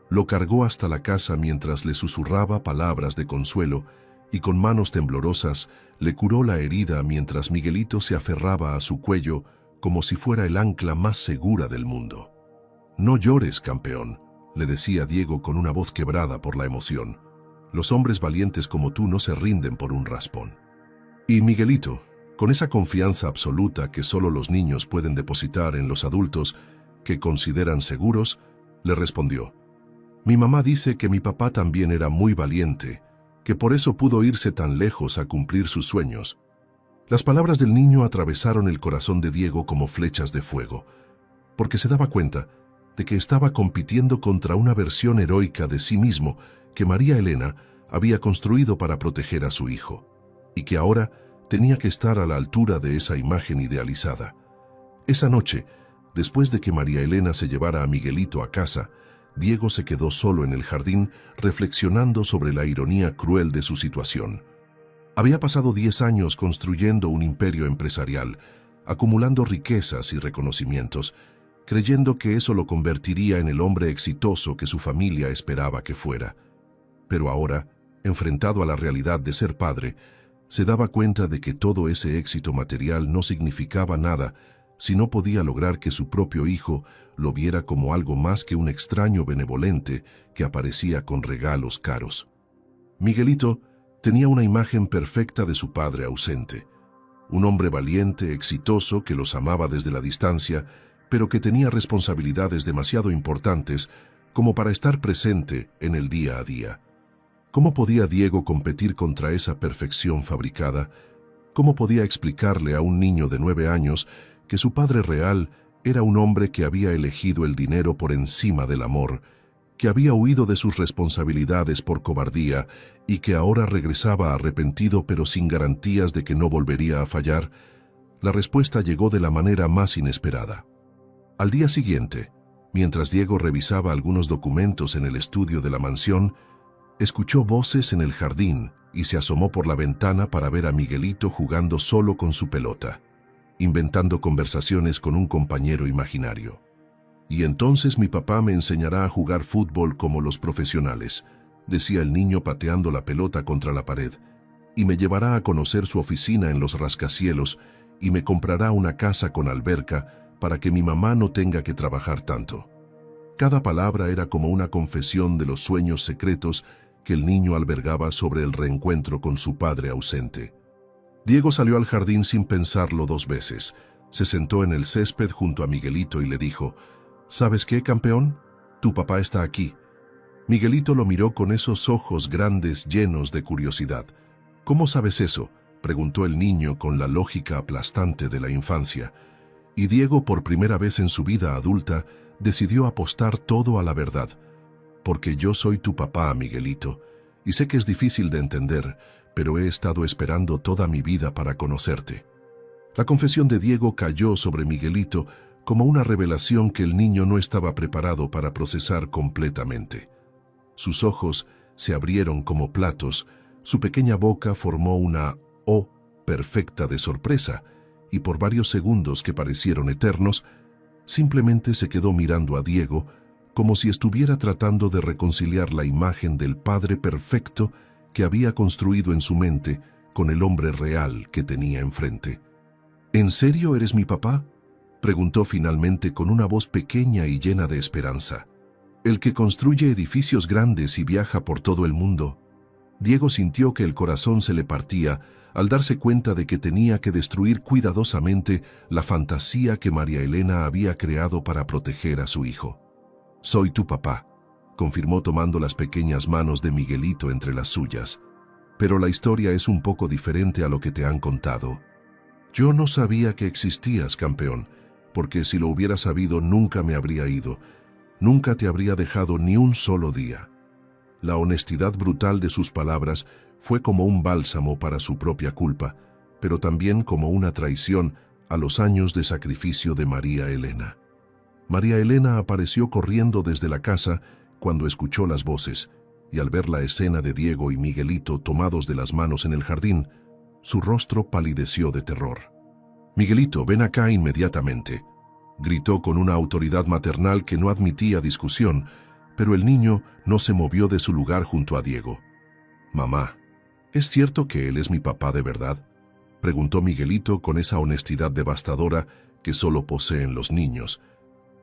Lo cargó hasta la casa mientras le susurraba palabras de consuelo y con manos temblorosas le curó la herida mientras Miguelito se aferraba a su cuello como si fuera el ancla más segura del mundo. «No llores, campeón», le decía Diego con una voz quebrada por la emoción. «Los hombres valientes como tú no se rinden por un raspón». Y Miguelito, con esa confianza absoluta que solo los niños pueden depositar en los adultos que consideran seguros, le respondió: «Mi mamá dice que mi papá también era muy valiente, que por eso pudo irse tan lejos a cumplir sus sueños». Las palabras del niño atravesaron el corazón de Diego como flechas de fuego, porque se daba cuenta de que estaba compitiendo contra una versión heroica de sí mismo que María Elena había construido para proteger a su hijo, y que ahora tenía que estar a la altura de esa imagen idealizada. Esa noche, después de que María Elena se llevara a Miguelito a casa, Diego se quedó solo en el jardín reflexionando sobre la ironía cruel de su situación. Había pasado 10 años construyendo un imperio empresarial, acumulando riquezas y reconocimientos, creyendo que eso lo convertiría en el hombre exitoso que su familia esperaba que fuera. Pero ahora, enfrentado a la realidad de ser padre, se daba cuenta de que todo ese éxito material no significaba nada si no podía lograr que su propio hijo lo viera como algo más que un extraño benevolente que aparecía con regalos caros. Miguelito tenía una imagen perfecta de su padre ausente, un hombre valiente, exitoso, que los amaba desde la distancia, pero que tenía responsabilidades demasiado importantes como para estar presente en el día a día. ¿Cómo podía Diego competir contra esa perfección fabricada? ¿Cómo podía explicarle a un niño de 9 años que su padre real era un hombre que había elegido el dinero por encima del amor, que había huido de sus responsabilidades por cobardía y que ahora regresaba arrepentido pero sin garantías de que no volvería a fallar? La respuesta llegó de la manera más inesperada. Al día siguiente, Mientras Diego revisaba algunos documentos en el estudio de la mansión, escuchó voces en el jardín y se asomó por la ventana para ver a Miguelito jugando solo con su pelota, inventando conversaciones con un compañero imaginario. «Y entonces mi papá me enseñará a jugar fútbol como los profesionales», decía el niño pateando la pelota contra la pared, «y me llevará a conocer su oficina en los rascacielos y me comprará una casa con alberca para que mi mamá no tenga que trabajar tanto». Cada palabra era como una confesión de los sueños secretos que el niño albergaba sobre el reencuentro con su padre ausente. Diego salió al jardín sin pensarlo 2 veces. Se sentó en el césped junto a Miguelito y le dijo: «¿Sabes qué, campeón? Tu papá está aquí». Miguelito lo miró con esos ojos grandes llenos de curiosidad. «¿Cómo sabes eso?», preguntó el niño con la lógica aplastante de la infancia. Y Diego, por primera vez en su vida adulta, decidió apostar todo a la verdad. «Porque yo soy tu papá, Miguelito, y sé que es difícil de entender, pero he estado esperando toda mi vida para conocerte». La confesión de Diego cayó sobre Miguelito como una revelación que el niño no estaba preparado para procesar completamente. Sus ojos se abrieron como platos, su pequeña boca formó una O perfecta de sorpresa, y por varios segundos que parecieron eternos, simplemente se quedó mirando a Diego como si estuviera tratando de reconciliar la imagen del padre perfecto que había construido en su mente con el hombre real que tenía enfrente. «¿En serio eres mi papá?», preguntó finalmente con una voz pequeña y llena de esperanza. «¿El que construye edificios grandes y viaja por todo el mundo?». Diego sintió que el corazón se le partía al darse cuenta de que tenía que destruir cuidadosamente la fantasía que María Elena había creado para proteger a su hijo. «Soy tu papá», confirmó tomando las pequeñas manos de Miguelito entre las suyas. «Pero la historia es un poco diferente a lo que te han contado. Yo no sabía que existías, campeón, porque si lo hubiera sabido nunca me habría ido, nunca te habría dejado ni un solo día». La honestidad brutal de sus palabras fue como un bálsamo para su propia culpa, pero también como una traición a los años de sacrificio de María Elena. María Elena apareció corriendo desde la casa cuando escuchó las voces, y al ver la escena de Diego y Miguelito tomados de las manos en el jardín, su rostro palideció de terror. «Miguelito, ven acá inmediatamente», gritó con una autoridad maternal que no admitía discusión, pero el niño no se movió de su lugar junto a Diego. «Mamá, ¿es cierto que él es mi papá de verdad?», preguntó Miguelito con esa honestidad devastadora que solo poseen los niños.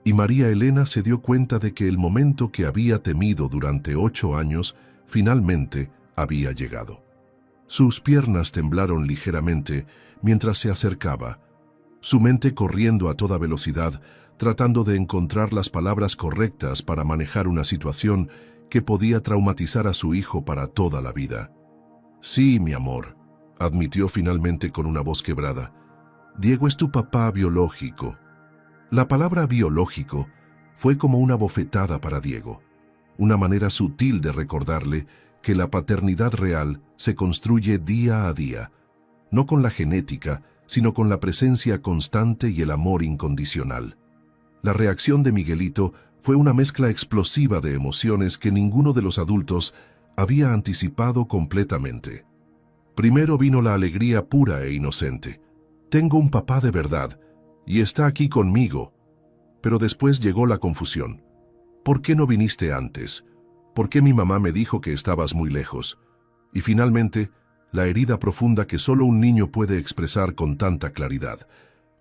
Y María Elena se dio cuenta de que el momento que había temido durante 8 años finalmente había llegado. Sus piernas temblaron ligeramente mientras se acercaba, su mente corriendo a toda velocidad, tratando de encontrar las palabras correctas para manejar una situación que podía traumatizar a su hijo para toda la vida. «Sí, mi amor», admitió finalmente con una voz quebrada. «Diego es tu papá biológico». La palabra biológico fue como una bofetada para Diego, una manera sutil de recordarle que la paternidad real se construye día a día, no con la genética, sino con la presencia constante y el amor incondicional. La reacción de Miguelito fue una mezcla explosiva de emociones que ninguno de los adultos había anticipado completamente. Primero vino la alegría pura e inocente. «Tengo un papá de verdad, y está aquí conmigo». Pero después llegó la confusión. «¿Por qué no viniste antes? ¿Por qué mi mamá me dijo que estabas muy lejos?». Y finalmente, la herida profunda que solo un niño puede expresar con tanta claridad.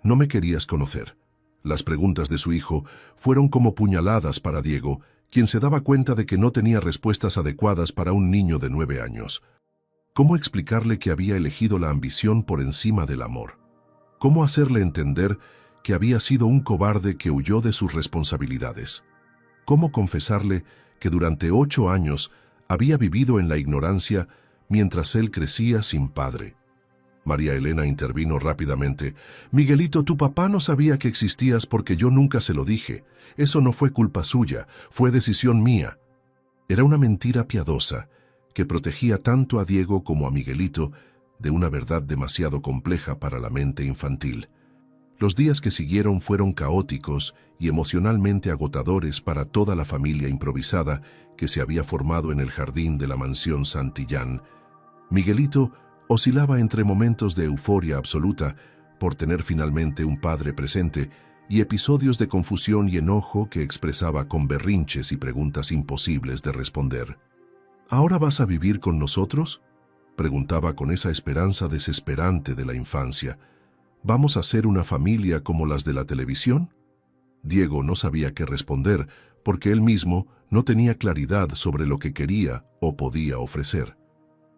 «No me querías conocer». Las preguntas de su hijo fueron como puñaladas para Diego, quien se daba cuenta de que no tenía respuestas adecuadas para un niño de 9 años. ¿Cómo explicarle que había elegido la ambición por encima del amor? ¿Cómo hacerle entender que había sido un cobarde que huyó de sus responsabilidades? ¿Cómo confesarle que durante 8 años había vivido en la ignorancia mientras él crecía sin padre? María Elena intervino rápidamente. «Miguelito, tu papá no sabía que existías porque yo nunca se lo dije. Eso no fue culpa suya, fue decisión mía». Era una mentira piadosa que protegía tanto a Diego como a Miguelito de una verdad demasiado compleja para la mente infantil. Los días que siguieron fueron caóticos y emocionalmente agotadores para toda la familia improvisada que se había formado en el jardín de la mansión Santillán. Miguelito oscilaba entre momentos de euforia absoluta por tener finalmente un padre presente y episodios de confusión y enojo que expresaba con berrinches y preguntas imposibles de responder. ¿Ahora vas a vivir con nosotros?, preguntaba con esa esperanza desesperante de la infancia. ¿Vamos a ser una familia como las de la televisión? Diego no sabía qué responder porque él mismo no tenía claridad sobre lo que quería o podía ofrecer.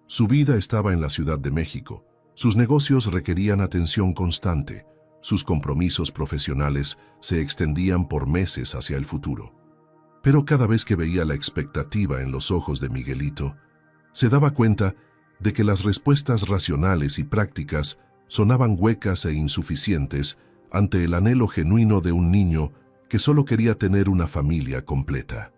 Su vida estaba en la Ciudad de México. Sus negocios requerían atención constante. Sus compromisos profesionales se extendían por meses hacia el futuro. Pero cada vez que veía la expectativa en los ojos de Miguelito, se daba cuenta de que las respuestas racionales y prácticas sonaban huecas e insuficientes ante el anhelo genuino de un niño que solo quería tener una familia completa.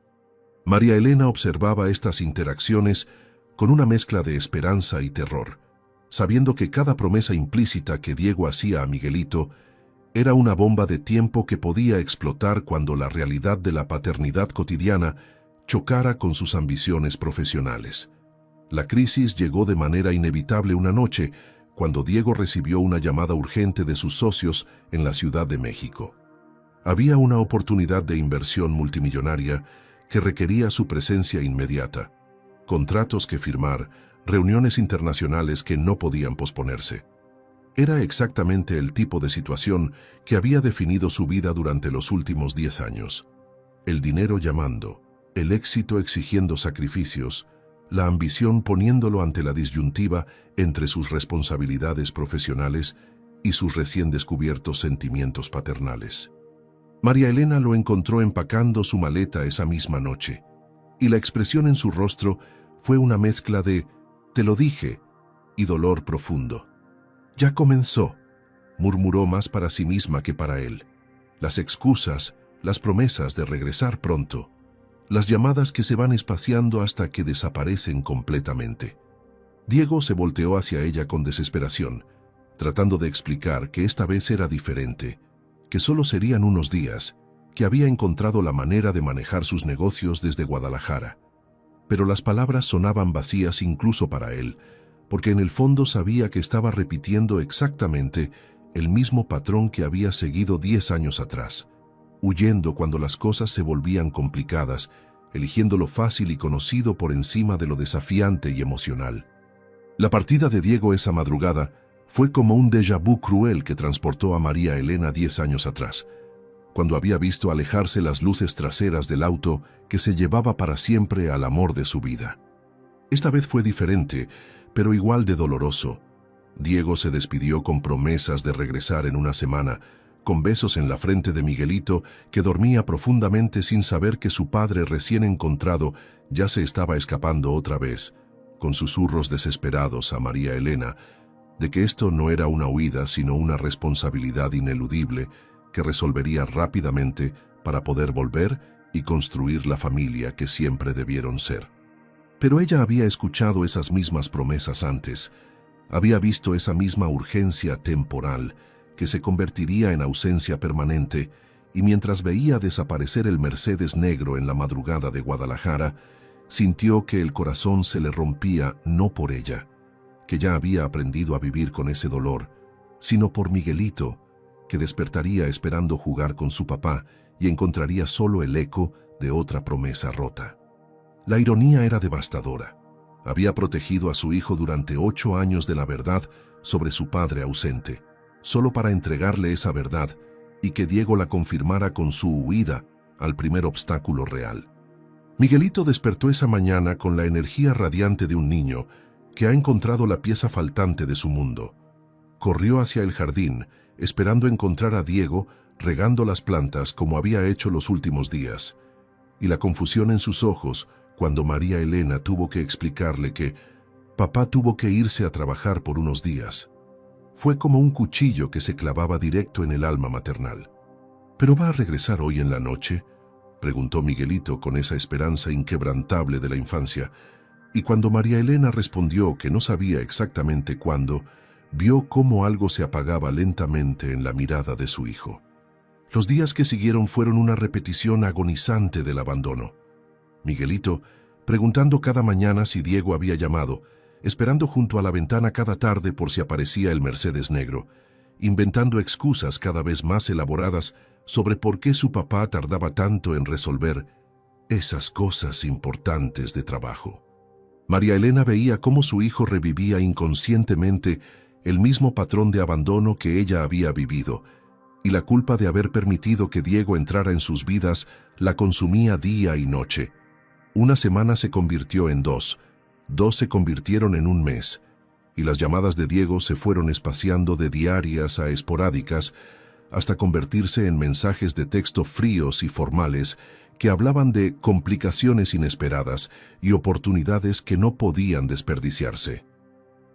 María Elena observaba estas interacciones con una mezcla de esperanza y terror, sabiendo que cada promesa implícita que Diego hacía a Miguelito era una bomba de tiempo que podía explotar cuando la realidad de la paternidad cotidiana chocara con sus ambiciones profesionales. La crisis llegó de manera inevitable una noche, cuando Diego recibió una llamada urgente de sus socios en la Ciudad de México. Había una oportunidad de inversión multimillonaria que requería su presencia inmediata, contratos que firmar, reuniones internacionales que no podían posponerse. Era exactamente el tipo de situación que había definido su vida durante los últimos 10 años. El dinero llamando, el éxito exigiendo sacrificios, la ambición poniéndolo ante la disyuntiva entre sus responsabilidades profesionales y sus recién descubiertos sentimientos paternales. María Elena lo encontró empacando su maleta esa misma noche, y la expresión en su rostro fue una mezcla de «te lo dije» y dolor profundo. «Ya comenzó», murmuró más para sí misma que para él. Las excusas, las promesas de regresar pronto, las llamadas que se van espaciando hasta que desaparecen completamente. Diego se volteó hacia ella con desesperación, tratando de explicar que esta vez era diferente, que solo serían unos días, que había encontrado la manera de manejar sus negocios desde Guadalajara. Pero las palabras sonaban vacías incluso para él, porque en el fondo sabía que estaba repitiendo exactamente el mismo patrón que había seguido 10 años atrás, huyendo cuando las cosas se volvían complicadas, eligiendo lo fácil y conocido por encima de lo desafiante y emocional. La partida de Diego esa madrugada fue como un déjà vu cruel que transportó a María Elena 10 años atrás, cuando había visto alejarse las luces traseras del auto que se llevaba para siempre al amor de su vida. Esta vez fue diferente, pero igual de doloroso. Diego se despidió con promesas de regresar en una semana, con besos en la frente de Miguelito, que dormía profundamente sin saber que su padre recién encontrado ya se estaba escapando otra vez, con susurros desesperados a María Elena, de que esto no era una huida sino una responsabilidad ineludible que resolvería rápidamente para poder volver y construir la familia que siempre debieron ser. Pero ella había escuchado esas mismas promesas antes, había visto esa misma urgencia temporal que se convertiría en ausencia permanente, y mientras veía desaparecer el Mercedes negro en la madrugada de Guadalajara, sintió que el corazón se le rompía no por ella, que ya había aprendido a vivir con ese dolor, sino por Miguelito, que despertaría esperando jugar con su papá y encontraría solo el eco de otra promesa rota. La ironía era devastadora. Había protegido a su hijo durante 8 años de la verdad sobre su padre ausente, solo para entregarle esa verdad y que Diego la confirmara con su huida al primer obstáculo real. Miguelito despertó esa mañana con la energía radiante de un niño que ha encontrado la pieza faltante de su mundo. Corrió hacia el jardín, esperando encontrar a Diego regando las plantas como había hecho los últimos días, y la confusión en sus ojos cuando María Elena tuvo que explicarle que papá tuvo que irse a trabajar por unos días. Fue como un cuchillo que se clavaba directo en el alma maternal. ¿Pero va a regresar hoy en la noche?, preguntó Miguelito con esa esperanza inquebrantable de la infancia, y cuando María Elena respondió que no sabía exactamente cuándo, vio cómo algo se apagaba lentamente en la mirada de su hijo. Los días que siguieron fueron una repetición agonizante del abandono. Miguelito, preguntando cada mañana si Diego había llamado, esperando junto a la ventana cada tarde por si aparecía el Mercedes negro, inventando excusas cada vez más elaboradas sobre por qué su papá tardaba tanto en resolver esas cosas importantes de trabajo. María Elena veía cómo su hijo revivía inconscientemente el mismo patrón de abandono que ella había vivido, y la culpa de haber permitido que Diego entrara en sus vidas la consumía día y noche. Una semana se convirtió en dos se convirtieron en un mes, y las llamadas de Diego se fueron espaciando de diarias a esporádicas hasta convertirse en mensajes de texto fríos y formales que hablaban de complicaciones inesperadas y oportunidades que no podían desperdiciarse.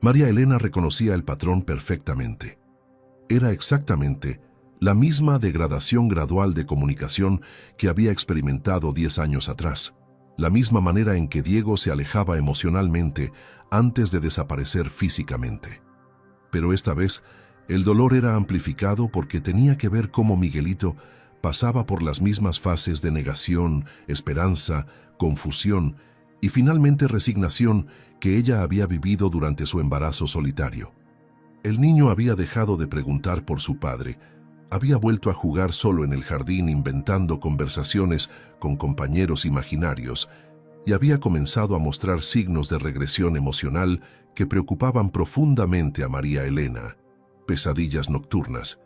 María Elena reconocía el patrón perfectamente. Era exactamente la misma degradación gradual de comunicación que había experimentado 10 años atrás, la misma manera en que Diego se alejaba emocionalmente antes de desaparecer físicamente. Pero esta vez, el dolor era amplificado porque tenía que ver cómo Miguelito pasaba por las mismas fases de negación, esperanza, confusión y finalmente resignación que ella había vivido durante su embarazo solitario. El niño había dejado de preguntar por su padre, había vuelto a jugar solo en el jardín inventando conversaciones con compañeros imaginarios y había comenzado a mostrar signos de regresión emocional que preocupaban profundamente a María Elena: pesadillas nocturnas,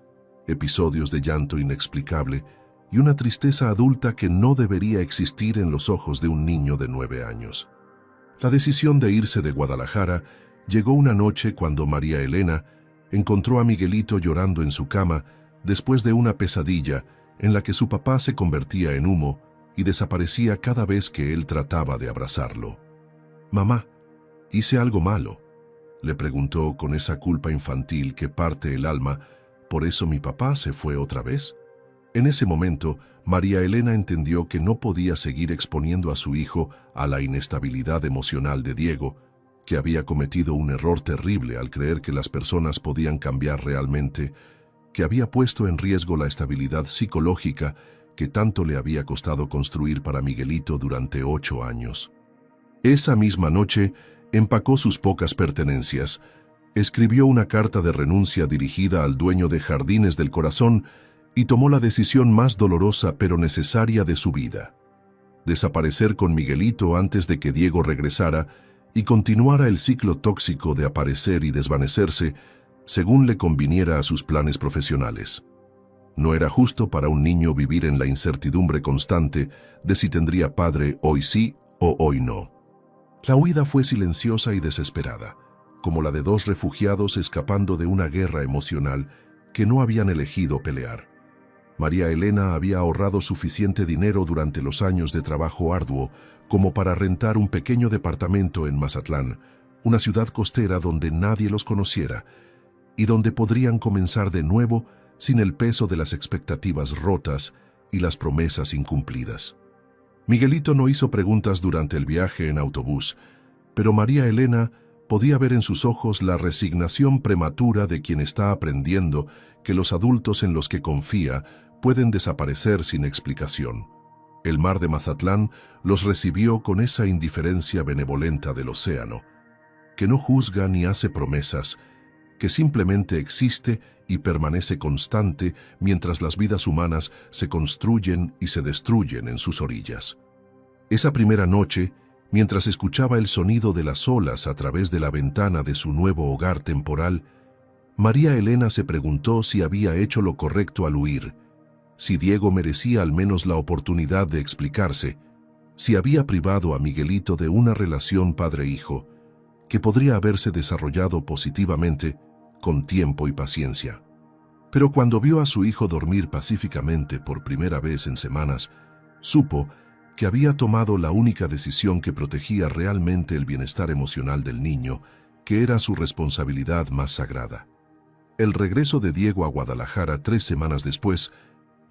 episodios de llanto inexplicable y una tristeza adulta que no debería existir en los ojos de un niño de 9 años. La decisión de irse de Guadalajara llegó una noche cuando María Elena encontró a Miguelito llorando en su cama después de una pesadilla en la que su papá se convertía en humo y desaparecía cada vez que él trataba de abrazarlo. «Mamá, ¿hice algo malo?», le preguntó con esa culpa infantil que parte el alma. «¿Por eso mi papá se fue otra vez?». En ese momento, María Elena entendió que no podía seguir exponiendo a su hijo a la inestabilidad emocional de Diego, que había cometido un error terrible al creer que las personas podían cambiar realmente, que había puesto en riesgo la estabilidad psicológica que tanto le había costado construir para Miguelito durante 8 años. Esa misma noche, empacó sus pocas pertenencias, escribió una carta de renuncia dirigida al dueño de Jardines del Corazón y tomó la decisión más dolorosa pero necesaria de su vida: desaparecer con Miguelito antes de que Diego regresara y continuara el ciclo tóxico de aparecer y desvanecerse según le conviniera a sus planes profesionales. No era justo para un niño vivir en la incertidumbre constante de si tendría padre hoy sí o hoy no. La huida fue silenciosa y desesperada, como la de 2 refugiados escapando de una guerra emocional que no habían elegido pelear. María Elena había ahorrado suficiente dinero durante los años de trabajo arduo como para rentar un pequeño departamento en Mazatlán, una ciudad costera donde nadie los conociera y donde podrían comenzar de nuevo sin el peso de las expectativas rotas y las promesas incumplidas. Miguelito no hizo preguntas durante el viaje en autobús, pero María Elena podía ver en sus ojos la resignación prematura de quien está aprendiendo que los adultos en los que confía pueden desaparecer sin explicación. El mar de Mazatlán los recibió con esa indiferencia benevolenta del océano, que no juzga ni hace promesas, que simplemente existe y permanece constante mientras las vidas humanas se construyen y se destruyen en sus orillas. Esa primera noche, mientras escuchaba el sonido de las olas a través de la ventana de su nuevo hogar temporal, María Elena se preguntó si había hecho lo correcto al huir, si Diego merecía al menos la oportunidad de explicarse, si había privado a Miguelito de una relación padre-hijo que podría haberse desarrollado positivamente con tiempo y paciencia. Pero cuando vio a su hijo dormir pacíficamente por primera vez en semanas, supo que había tomado la única decisión que protegía realmente el bienestar emocional del niño, que era su responsabilidad más sagrada. El regreso de Diego a Guadalajara 3 semanas después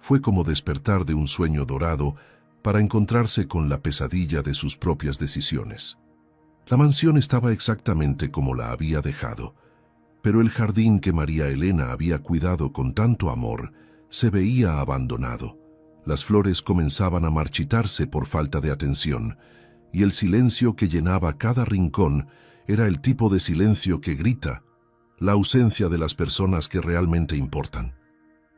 fue como despertar de un sueño dorado para encontrarse con la pesadilla de sus propias decisiones. La mansión estaba exactamente como la había dejado, Pero el jardín que María Elena había cuidado con tanto amor se veía abandonado. Las flores comenzaban a marchitarse por falta de atención, y el silencio que llenaba cada rincón era el tipo de silencio que grita, la ausencia de las personas que realmente importan.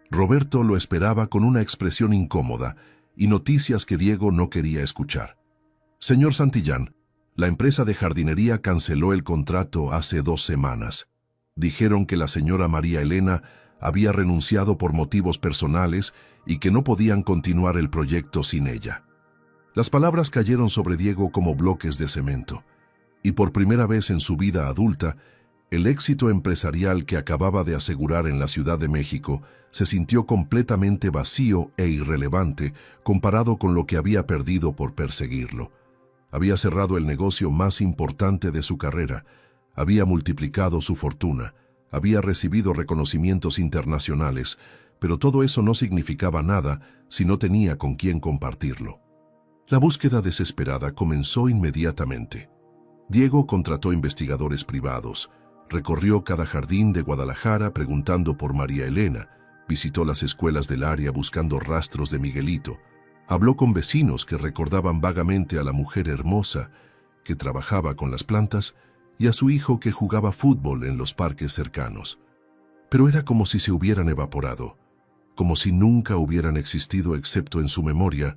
Roberto lo esperaba con una expresión incómoda y noticias que Diego no quería escuchar. Señor Santillán, la empresa de jardinería canceló el contrato hace 2 semanas. Dijeron que la señora María Elena había renunciado por motivos personales y que no podían continuar el proyecto sin ella. Las palabras cayeron sobre Diego como bloques de cemento, y por primera vez en su vida adulta, el éxito empresarial que acababa de asegurar en la Ciudad de México se sintió completamente vacío e irrelevante comparado con lo que había perdido por perseguirlo. Había cerrado el negocio más importante de su carrera, había multiplicado su fortuna, había recibido reconocimientos internacionales, pero todo eso no significaba nada si no tenía con quién compartirlo. La búsqueda desesperada comenzó inmediatamente. Diego contrató investigadores privados, recorrió cada jardín de Guadalajara preguntando por María Elena, visitó las escuelas del área buscando rastros de Miguelito, habló con vecinos que recordaban vagamente a la mujer hermosa que trabajaba con las plantas y a su hijo que jugaba fútbol en los parques cercanos. Pero era como si se hubieran evaporado, como si nunca hubieran existido excepto en su memoria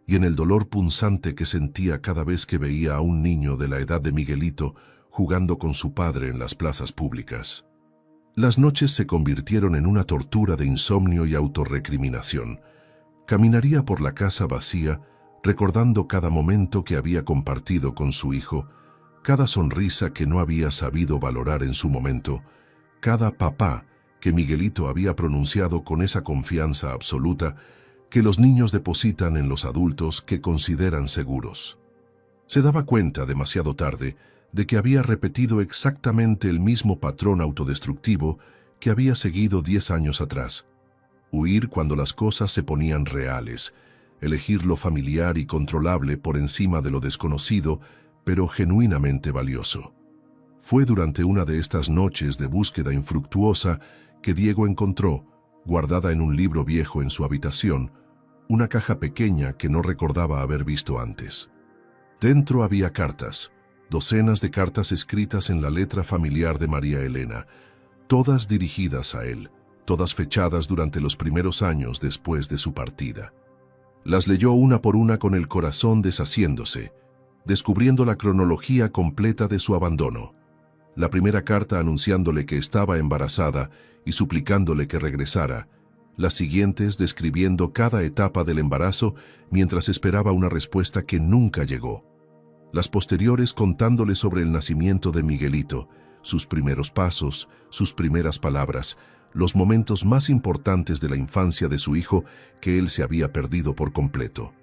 y en el dolor punzante que sentía cada vez que veía a un niño de la edad de Miguelito jugando con su padre en las plazas públicas. Las noches se convirtieron en una tortura de insomnio y autorrecriminación. Caminaría por la casa vacía, recordando cada momento que había compartido con su hijo, cada sonrisa que no había sabido valorar en su momento, cada papá que Miguelito había pronunciado con esa confianza absoluta que los niños depositan en los adultos que consideran seguros. Se daba cuenta demasiado tarde de que había repetido exactamente el mismo patrón autodestructivo que había seguido 10 años atrás. Huir cuando las cosas se ponían reales, elegir lo familiar y controlable por encima de lo desconocido, pero genuinamente valioso. Fue durante una de estas noches de búsqueda infructuosa que Diego encontró, guardada en un libro viejo en su habitación, una caja pequeña que no recordaba haber visto antes. Dentro había cartas, docenas de cartas escritas en la letra familiar de María Elena, todas dirigidas a él, todas fechadas durante los primeros años después de su partida. Las leyó una por una con el corazón deshaciéndose, descubriendo la cronología completa de su abandono. La primera carta anunciándole que estaba embarazada y suplicándole que regresara, las siguientes describiendo cada etapa del embarazo mientras esperaba una respuesta que nunca llegó. Las posteriores contándole sobre el nacimiento de Miguelito, sus primeros pasos, sus primeras palabras, los momentos más importantes de la infancia de su hijo que él se había perdido por completo.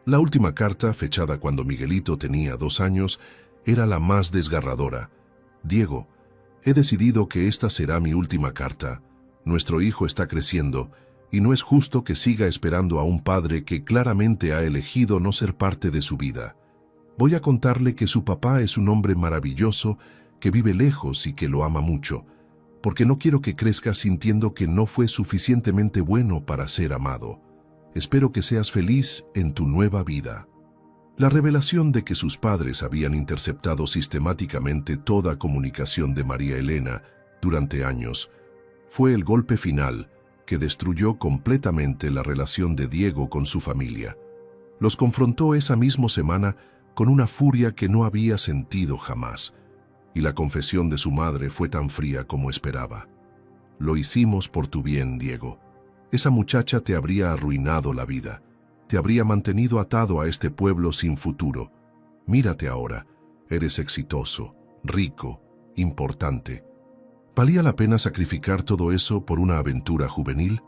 La última carta, fechada cuando Miguelito tenía 2 años, era la más desgarradora. Diego, he decidido que esta será mi última carta. Nuestro hijo está creciendo y no es justo que siga esperando a un padre que claramente ha elegido no ser parte de su vida. Voy a contarle que su papá es un hombre maravilloso, que vive lejos y que lo ama mucho, porque no quiero que crezca sintiendo que no fue suficientemente bueno para ser amado. Espero que seas feliz en tu nueva vida. La revelación de que sus padres habían interceptado sistemáticamente toda comunicación de María Elena durante años fue el golpe final que destruyó completamente la relación de Diego con su familia. Los confrontó esa misma semana con una furia que no había sentido jamás, y la confesión de su madre fue tan fría como esperaba. Lo hicimos por tu bien, Diego. Esa muchacha te habría arruinado la vida, te habría mantenido atado a este pueblo sin futuro. Mírate ahora, eres exitoso, rico, importante. ¿Valía la pena sacrificar todo eso por una aventura juvenil?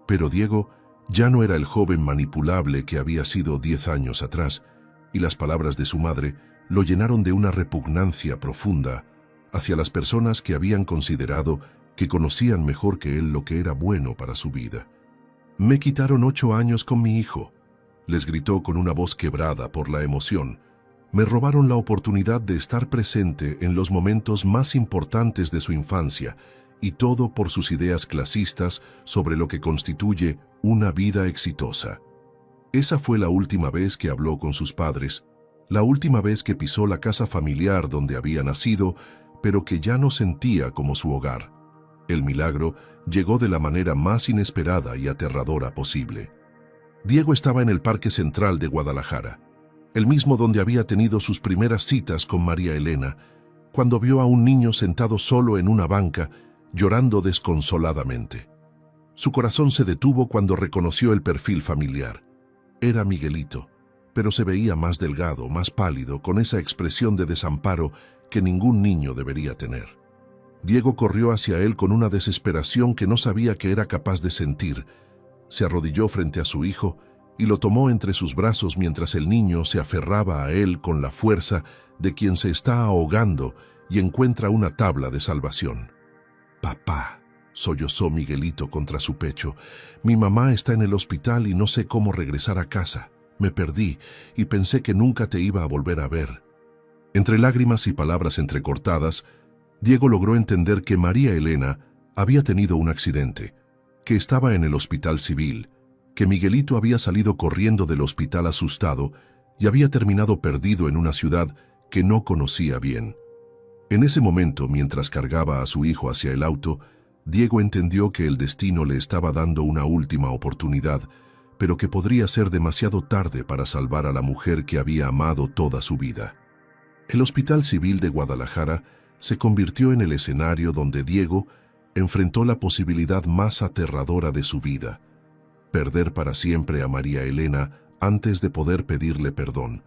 Pero Diego ya no era el joven manipulable que había sido 10 años atrás, y las palabras de su madre lo llenaron de una repugnancia profunda hacia las personas que habían considerado que conocían mejor que él lo que era bueno para su vida. «Me quitaron 8 años con mi hijo», les gritó con una voz quebrada por la emoción. Me robaron la oportunidad de estar presente en los momentos más importantes de su infancia, y todo por sus ideas clasistas sobre lo que constituye una vida exitosa. Esa fue la última vez que habló con sus padres, la última vez que pisó la casa familiar donde había nacido, pero que ya no sentía como su hogar. El milagro llegó de la manera más inesperada y aterradora posible. Diego estaba en el Parque Central de Guadalajara, el mismo donde había tenido sus primeras citas con María Elena, cuando vio a un niño sentado solo en una banca, llorando desconsoladamente. Su corazón se detuvo cuando reconoció el perfil familiar. Era Miguelito, pero se veía más delgado, más pálido, con esa expresión de desamparo que ningún niño debería tener. Diego corrió hacia él con una desesperación que no sabía que era capaz de sentir. Se arrodilló frente a su hijo y lo tomó entre sus brazos mientras el niño se aferraba a él con la fuerza de quien se está ahogando y encuentra una tabla de salvación. «Papá», sollozó Miguelito contra su pecho, «mi mamá está en el hospital y no sé cómo regresar a casa. Me perdí y pensé que nunca te iba a volver a ver». Entre lágrimas y palabras entrecortadas, Diego logró entender que María Elena había tenido un accidente, que estaba en el hospital civil, que Miguelito había salido corriendo del hospital asustado y había terminado perdido en una ciudad que no conocía bien. En ese momento, mientras cargaba a su hijo hacia el auto, Diego entendió que el destino le estaba dando una última oportunidad, pero que podría ser demasiado tarde para salvar a la mujer que había amado toda su vida. El Hospital Civil de Guadalajara se convirtió en el escenario donde Diego enfrentó la posibilidad más aterradora de su vida: perder para siempre a María Elena antes de poder pedirle perdón,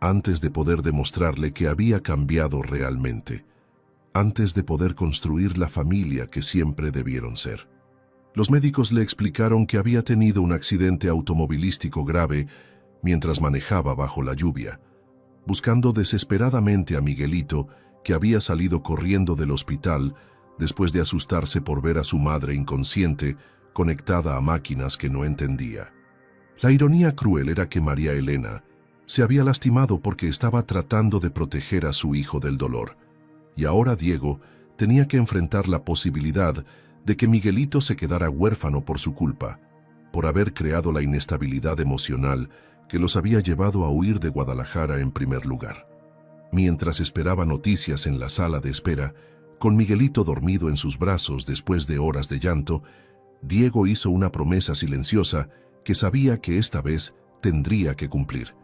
antes de poder demostrarle que había cambiado realmente, antes de poder construir la familia que siempre debieron ser. Los médicos le explicaron que había tenido un accidente automovilístico grave mientras manejaba bajo la lluvia, buscando desesperadamente a Miguelito, que había salido corriendo del hospital después de asustarse por ver a su madre inconsciente, conectada a máquinas que no entendía. La ironía cruel era que María Elena se había lastimado porque estaba tratando de proteger a su hijo del dolor, y ahora Diego tenía que enfrentar la posibilidad de que Miguelito se quedara huérfano por su culpa, por haber creado la inestabilidad emocional que los había llevado a huir de Guadalajara en primer lugar. Mientras esperaba noticias en la sala de espera, con Miguelito dormido en sus brazos después de horas de llanto, Diego hizo una promesa silenciosa que sabía que esta vez tendría que cumplir.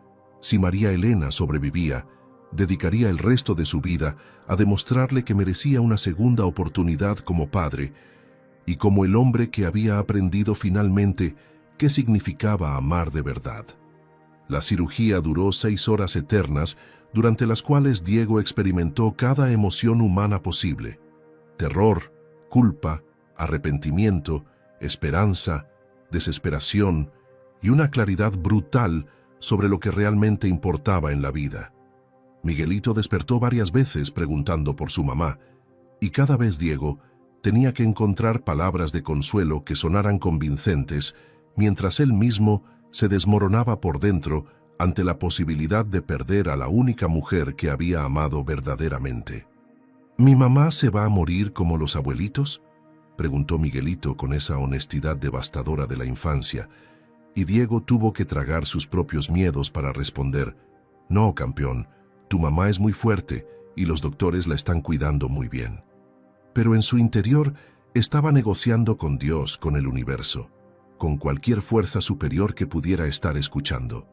Si María Elena sobrevivía, dedicaría el resto de su vida a demostrarle que merecía una segunda oportunidad como padre y como el hombre que había aprendido finalmente qué significaba amar de verdad. La cirugía duró 6 horas eternas, durante las cuales Diego experimentó cada emoción humana posible: terror, culpa, arrepentimiento, esperanza, desesperación y una claridad brutal sobre lo que realmente importaba en la vida. Miguelito despertó varias veces preguntando por su mamá, y cada vez Diego tenía que encontrar palabras de consuelo que sonaran convincentes, mientras él mismo se desmoronaba por dentro ante la posibilidad de perder a la única mujer que había amado verdaderamente. ¿Mi mamá se va a morir como los abuelitos?, preguntó Miguelito con esa honestidad devastadora de la infancia, y Diego tuvo que tragar sus propios miedos para responder: «No, campeón, tu mamá es muy fuerte y los doctores la están cuidando muy bien». Pero en su interior estaba negociando con Dios, con el universo, con cualquier fuerza superior que pudiera estar escuchando.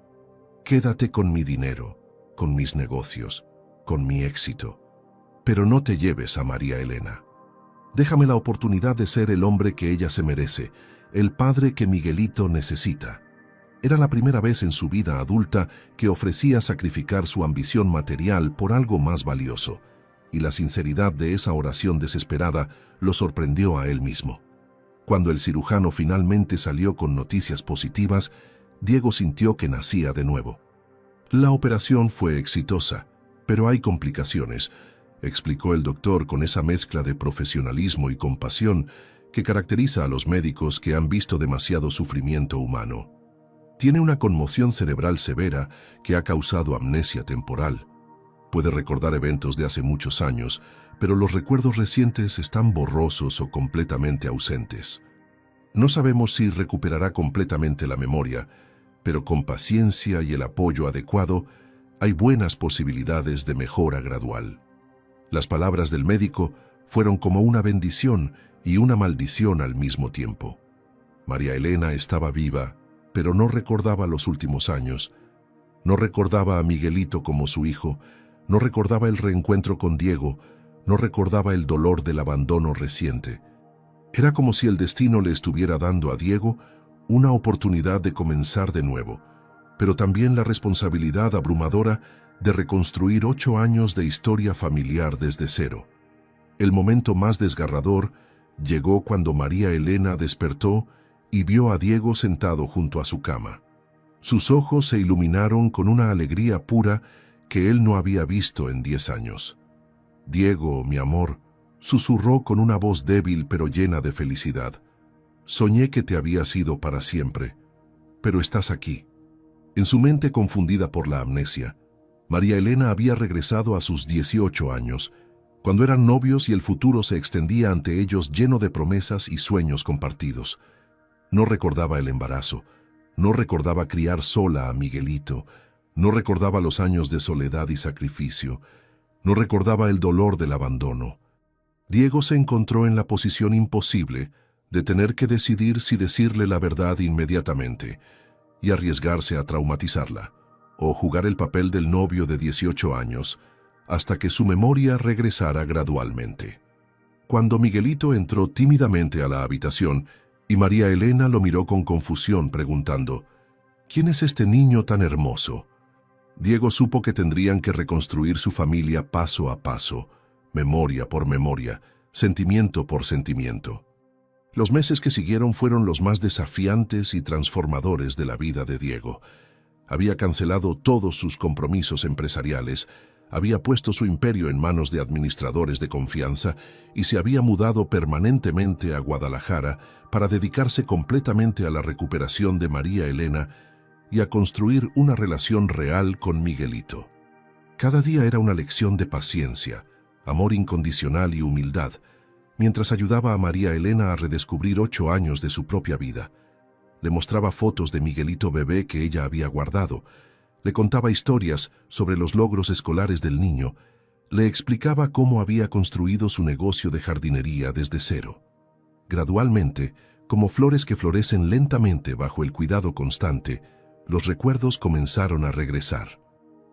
«Quédate con mi dinero, con mis negocios, con mi éxito, pero no te lleves a María Elena. Déjame la oportunidad de ser el hombre que ella se merece, el padre que Miguelito necesita». Era la primera vez en su vida adulta que ofrecía sacrificar su ambición material por algo más valioso, y la sinceridad de esa oración desesperada lo sorprendió a él mismo. Cuando el cirujano finalmente salió con noticias positivas, Diego sintió que nacía de nuevo. «La operación fue exitosa, pero hay complicaciones», explicó el doctor con esa mezcla de profesionalismo y compasión que caracteriza a los médicos que han visto demasiado sufrimiento humano. Tiene una conmoción cerebral severa que ha causado amnesia temporal. Puede recordar eventos de hace muchos años, pero los recuerdos recientes están borrosos o completamente ausentes. No sabemos si recuperará completamente la memoria, pero con paciencia y el apoyo adecuado, hay buenas posibilidades de mejora gradual. Las palabras del médico fueron como una bendición y una maldición al mismo tiempo. María Elena estaba viva, pero no recordaba los últimos años. No recordaba a Miguelito como su hijo, no recordaba el reencuentro con Diego, no recordaba el dolor del abandono reciente. Era como si el destino le estuviera dando a Diego una oportunidad de comenzar de nuevo, pero también la responsabilidad abrumadora de reconstruir 8 años de historia familiar desde cero. El momento más desgarrador llegó cuando María Elena despertó y vio a Diego sentado junto a su cama. Sus ojos se iluminaron con una alegría pura que él no había visto en 10 años. «Diego, mi amor», susurró con una voz débil pero llena de felicidad. «Soñé que te habías ido para siempre, pero estás aquí». En su mente confundida por la amnesia, María Elena había regresado a sus 18 años, cuando eran novios y el futuro se extendía ante ellos lleno de promesas y sueños compartidos. No recordaba el embarazo, no recordaba criar sola a Miguelito, no recordaba los años de soledad y sacrificio, no recordaba el dolor del abandono. Diego se encontró en la posición imposible de tener que decidir si decirle la verdad inmediatamente y arriesgarse a traumatizarla, o jugar el papel del novio de 18 años hasta que su memoria regresara gradualmente. Cuando Miguelito entró tímidamente a la habitación y María Elena lo miró con confusión preguntando, «¿Quién es este niño tan hermoso?», Diego supo que tendrían que reconstruir su familia paso a paso, memoria por memoria, sentimiento por sentimiento. Los meses que siguieron fueron los más desafiantes y transformadores de la vida de Diego. Había cancelado todos sus compromisos empresariales, había puesto su imperio en manos de administradores de confianza y se había mudado permanentemente a Guadalajara para dedicarse completamente a la recuperación de María Elena y a construir una relación real con Miguelito. Cada día era una lección de paciencia, amor incondicional y humildad, mientras ayudaba a María Elena a redescubrir 8 años de su propia vida. Le mostraba fotos de Miguelito bebé que ella había guardado, le contaba historias sobre los logros escolares del niño, le explicaba cómo había construido su negocio de jardinería desde cero. Gradualmente, como flores que florecen lentamente bajo el cuidado constante, los recuerdos comenzaron a regresar.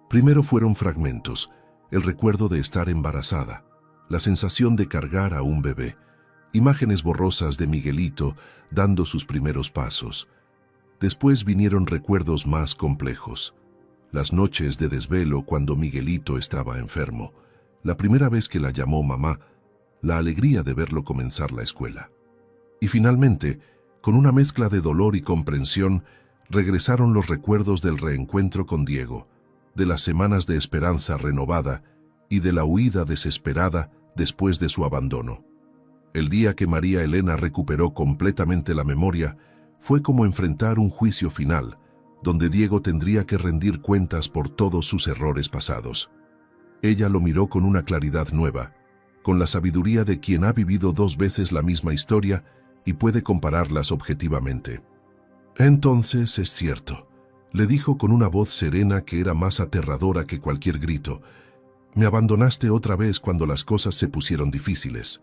Primero fueron fragmentos, el recuerdo de estar embarazada, la sensación de cargar a un bebé, imágenes borrosas de Miguelito dando sus primeros pasos. Después vinieron recuerdos más complejos, las noches de desvelo cuando Miguelito estaba enfermo, la primera vez que la llamó mamá, la alegría de verlo comenzar la escuela. Y finalmente, con una mezcla de dolor y comprensión, regresaron los recuerdos del reencuentro con Diego, de las semanas de esperanza renovada y de la huida desesperada después de su abandono. El día que María Elena recuperó completamente la memoria fue como enfrentar un juicio final, donde Diego tendría que rendir cuentas por todos sus errores pasados. Ella lo miró con una claridad nueva, con la sabiduría de quien ha vivido 2 veces la misma historia y puede compararlas objetivamente. «Entonces es cierto», le dijo con una voz serena que era más aterradora que cualquier grito. «Me abandonaste otra vez cuando las cosas se pusieron difíciles».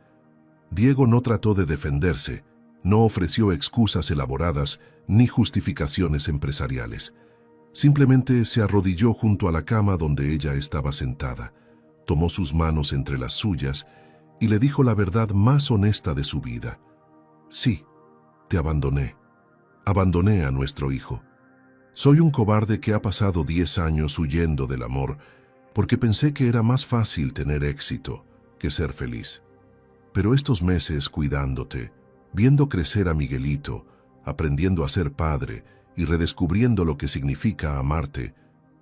Diego no trató de defenderse, no ofreció excusas elaboradas ni justificaciones empresariales. Simplemente se arrodilló junto a la cama donde ella estaba sentada, tomó sus manos entre las suyas y le dijo la verdad más honesta de su vida. «Sí, te abandoné. Abandoné a nuestro hijo. Soy un cobarde que ha pasado 10 años huyendo del amor porque pensé que era más fácil tener éxito que ser feliz. Pero estos meses cuidándote, viendo crecer a Miguelito, aprendiendo a ser padre y redescubriendo lo que significa amarte,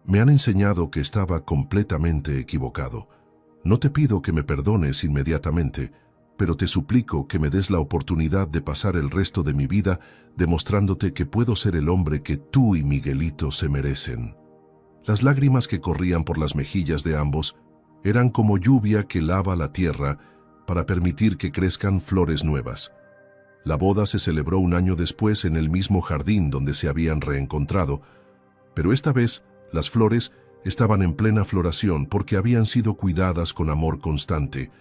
me han enseñado que estaba completamente equivocado. No te pido que me perdones inmediatamente, pero te suplico que me des la oportunidad de pasar el resto de mi vida demostrándote que puedo ser el hombre que tú y Miguelito se merecen. Las lágrimas que corrían por las mejillas de ambos eran como lluvia que lava la tierra para permitir que crezcan flores nuevas. La boda se celebró un año después en el mismo jardín donde se habían reencontrado, pero esta vez las flores estaban en plena floración porque habían sido cuidadas con amor constante,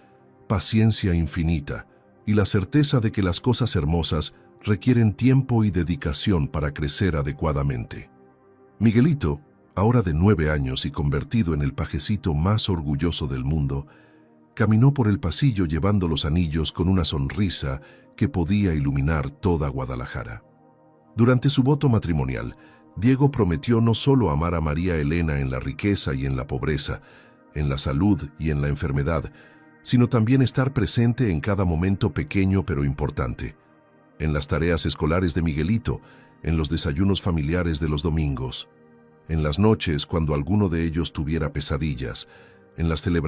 paciencia infinita y la certeza de que las cosas hermosas requieren tiempo y dedicación para crecer adecuadamente. Miguelito, ahora de 9 años y convertido en el pajecito más orgulloso del mundo, caminó por el pasillo llevando los anillos con una sonrisa que podía iluminar toda Guadalajara. Durante su voto matrimonial, Diego prometió no solo amar a María Elena en la riqueza y en la pobreza, en la salud y en la enfermedad, sino también estar presente en cada momento pequeño pero importante, en las tareas escolares de Miguelito, en los desayunos familiares de los domingos, en las noches cuando alguno de ellos tuviera pesadillas, en las celebraciones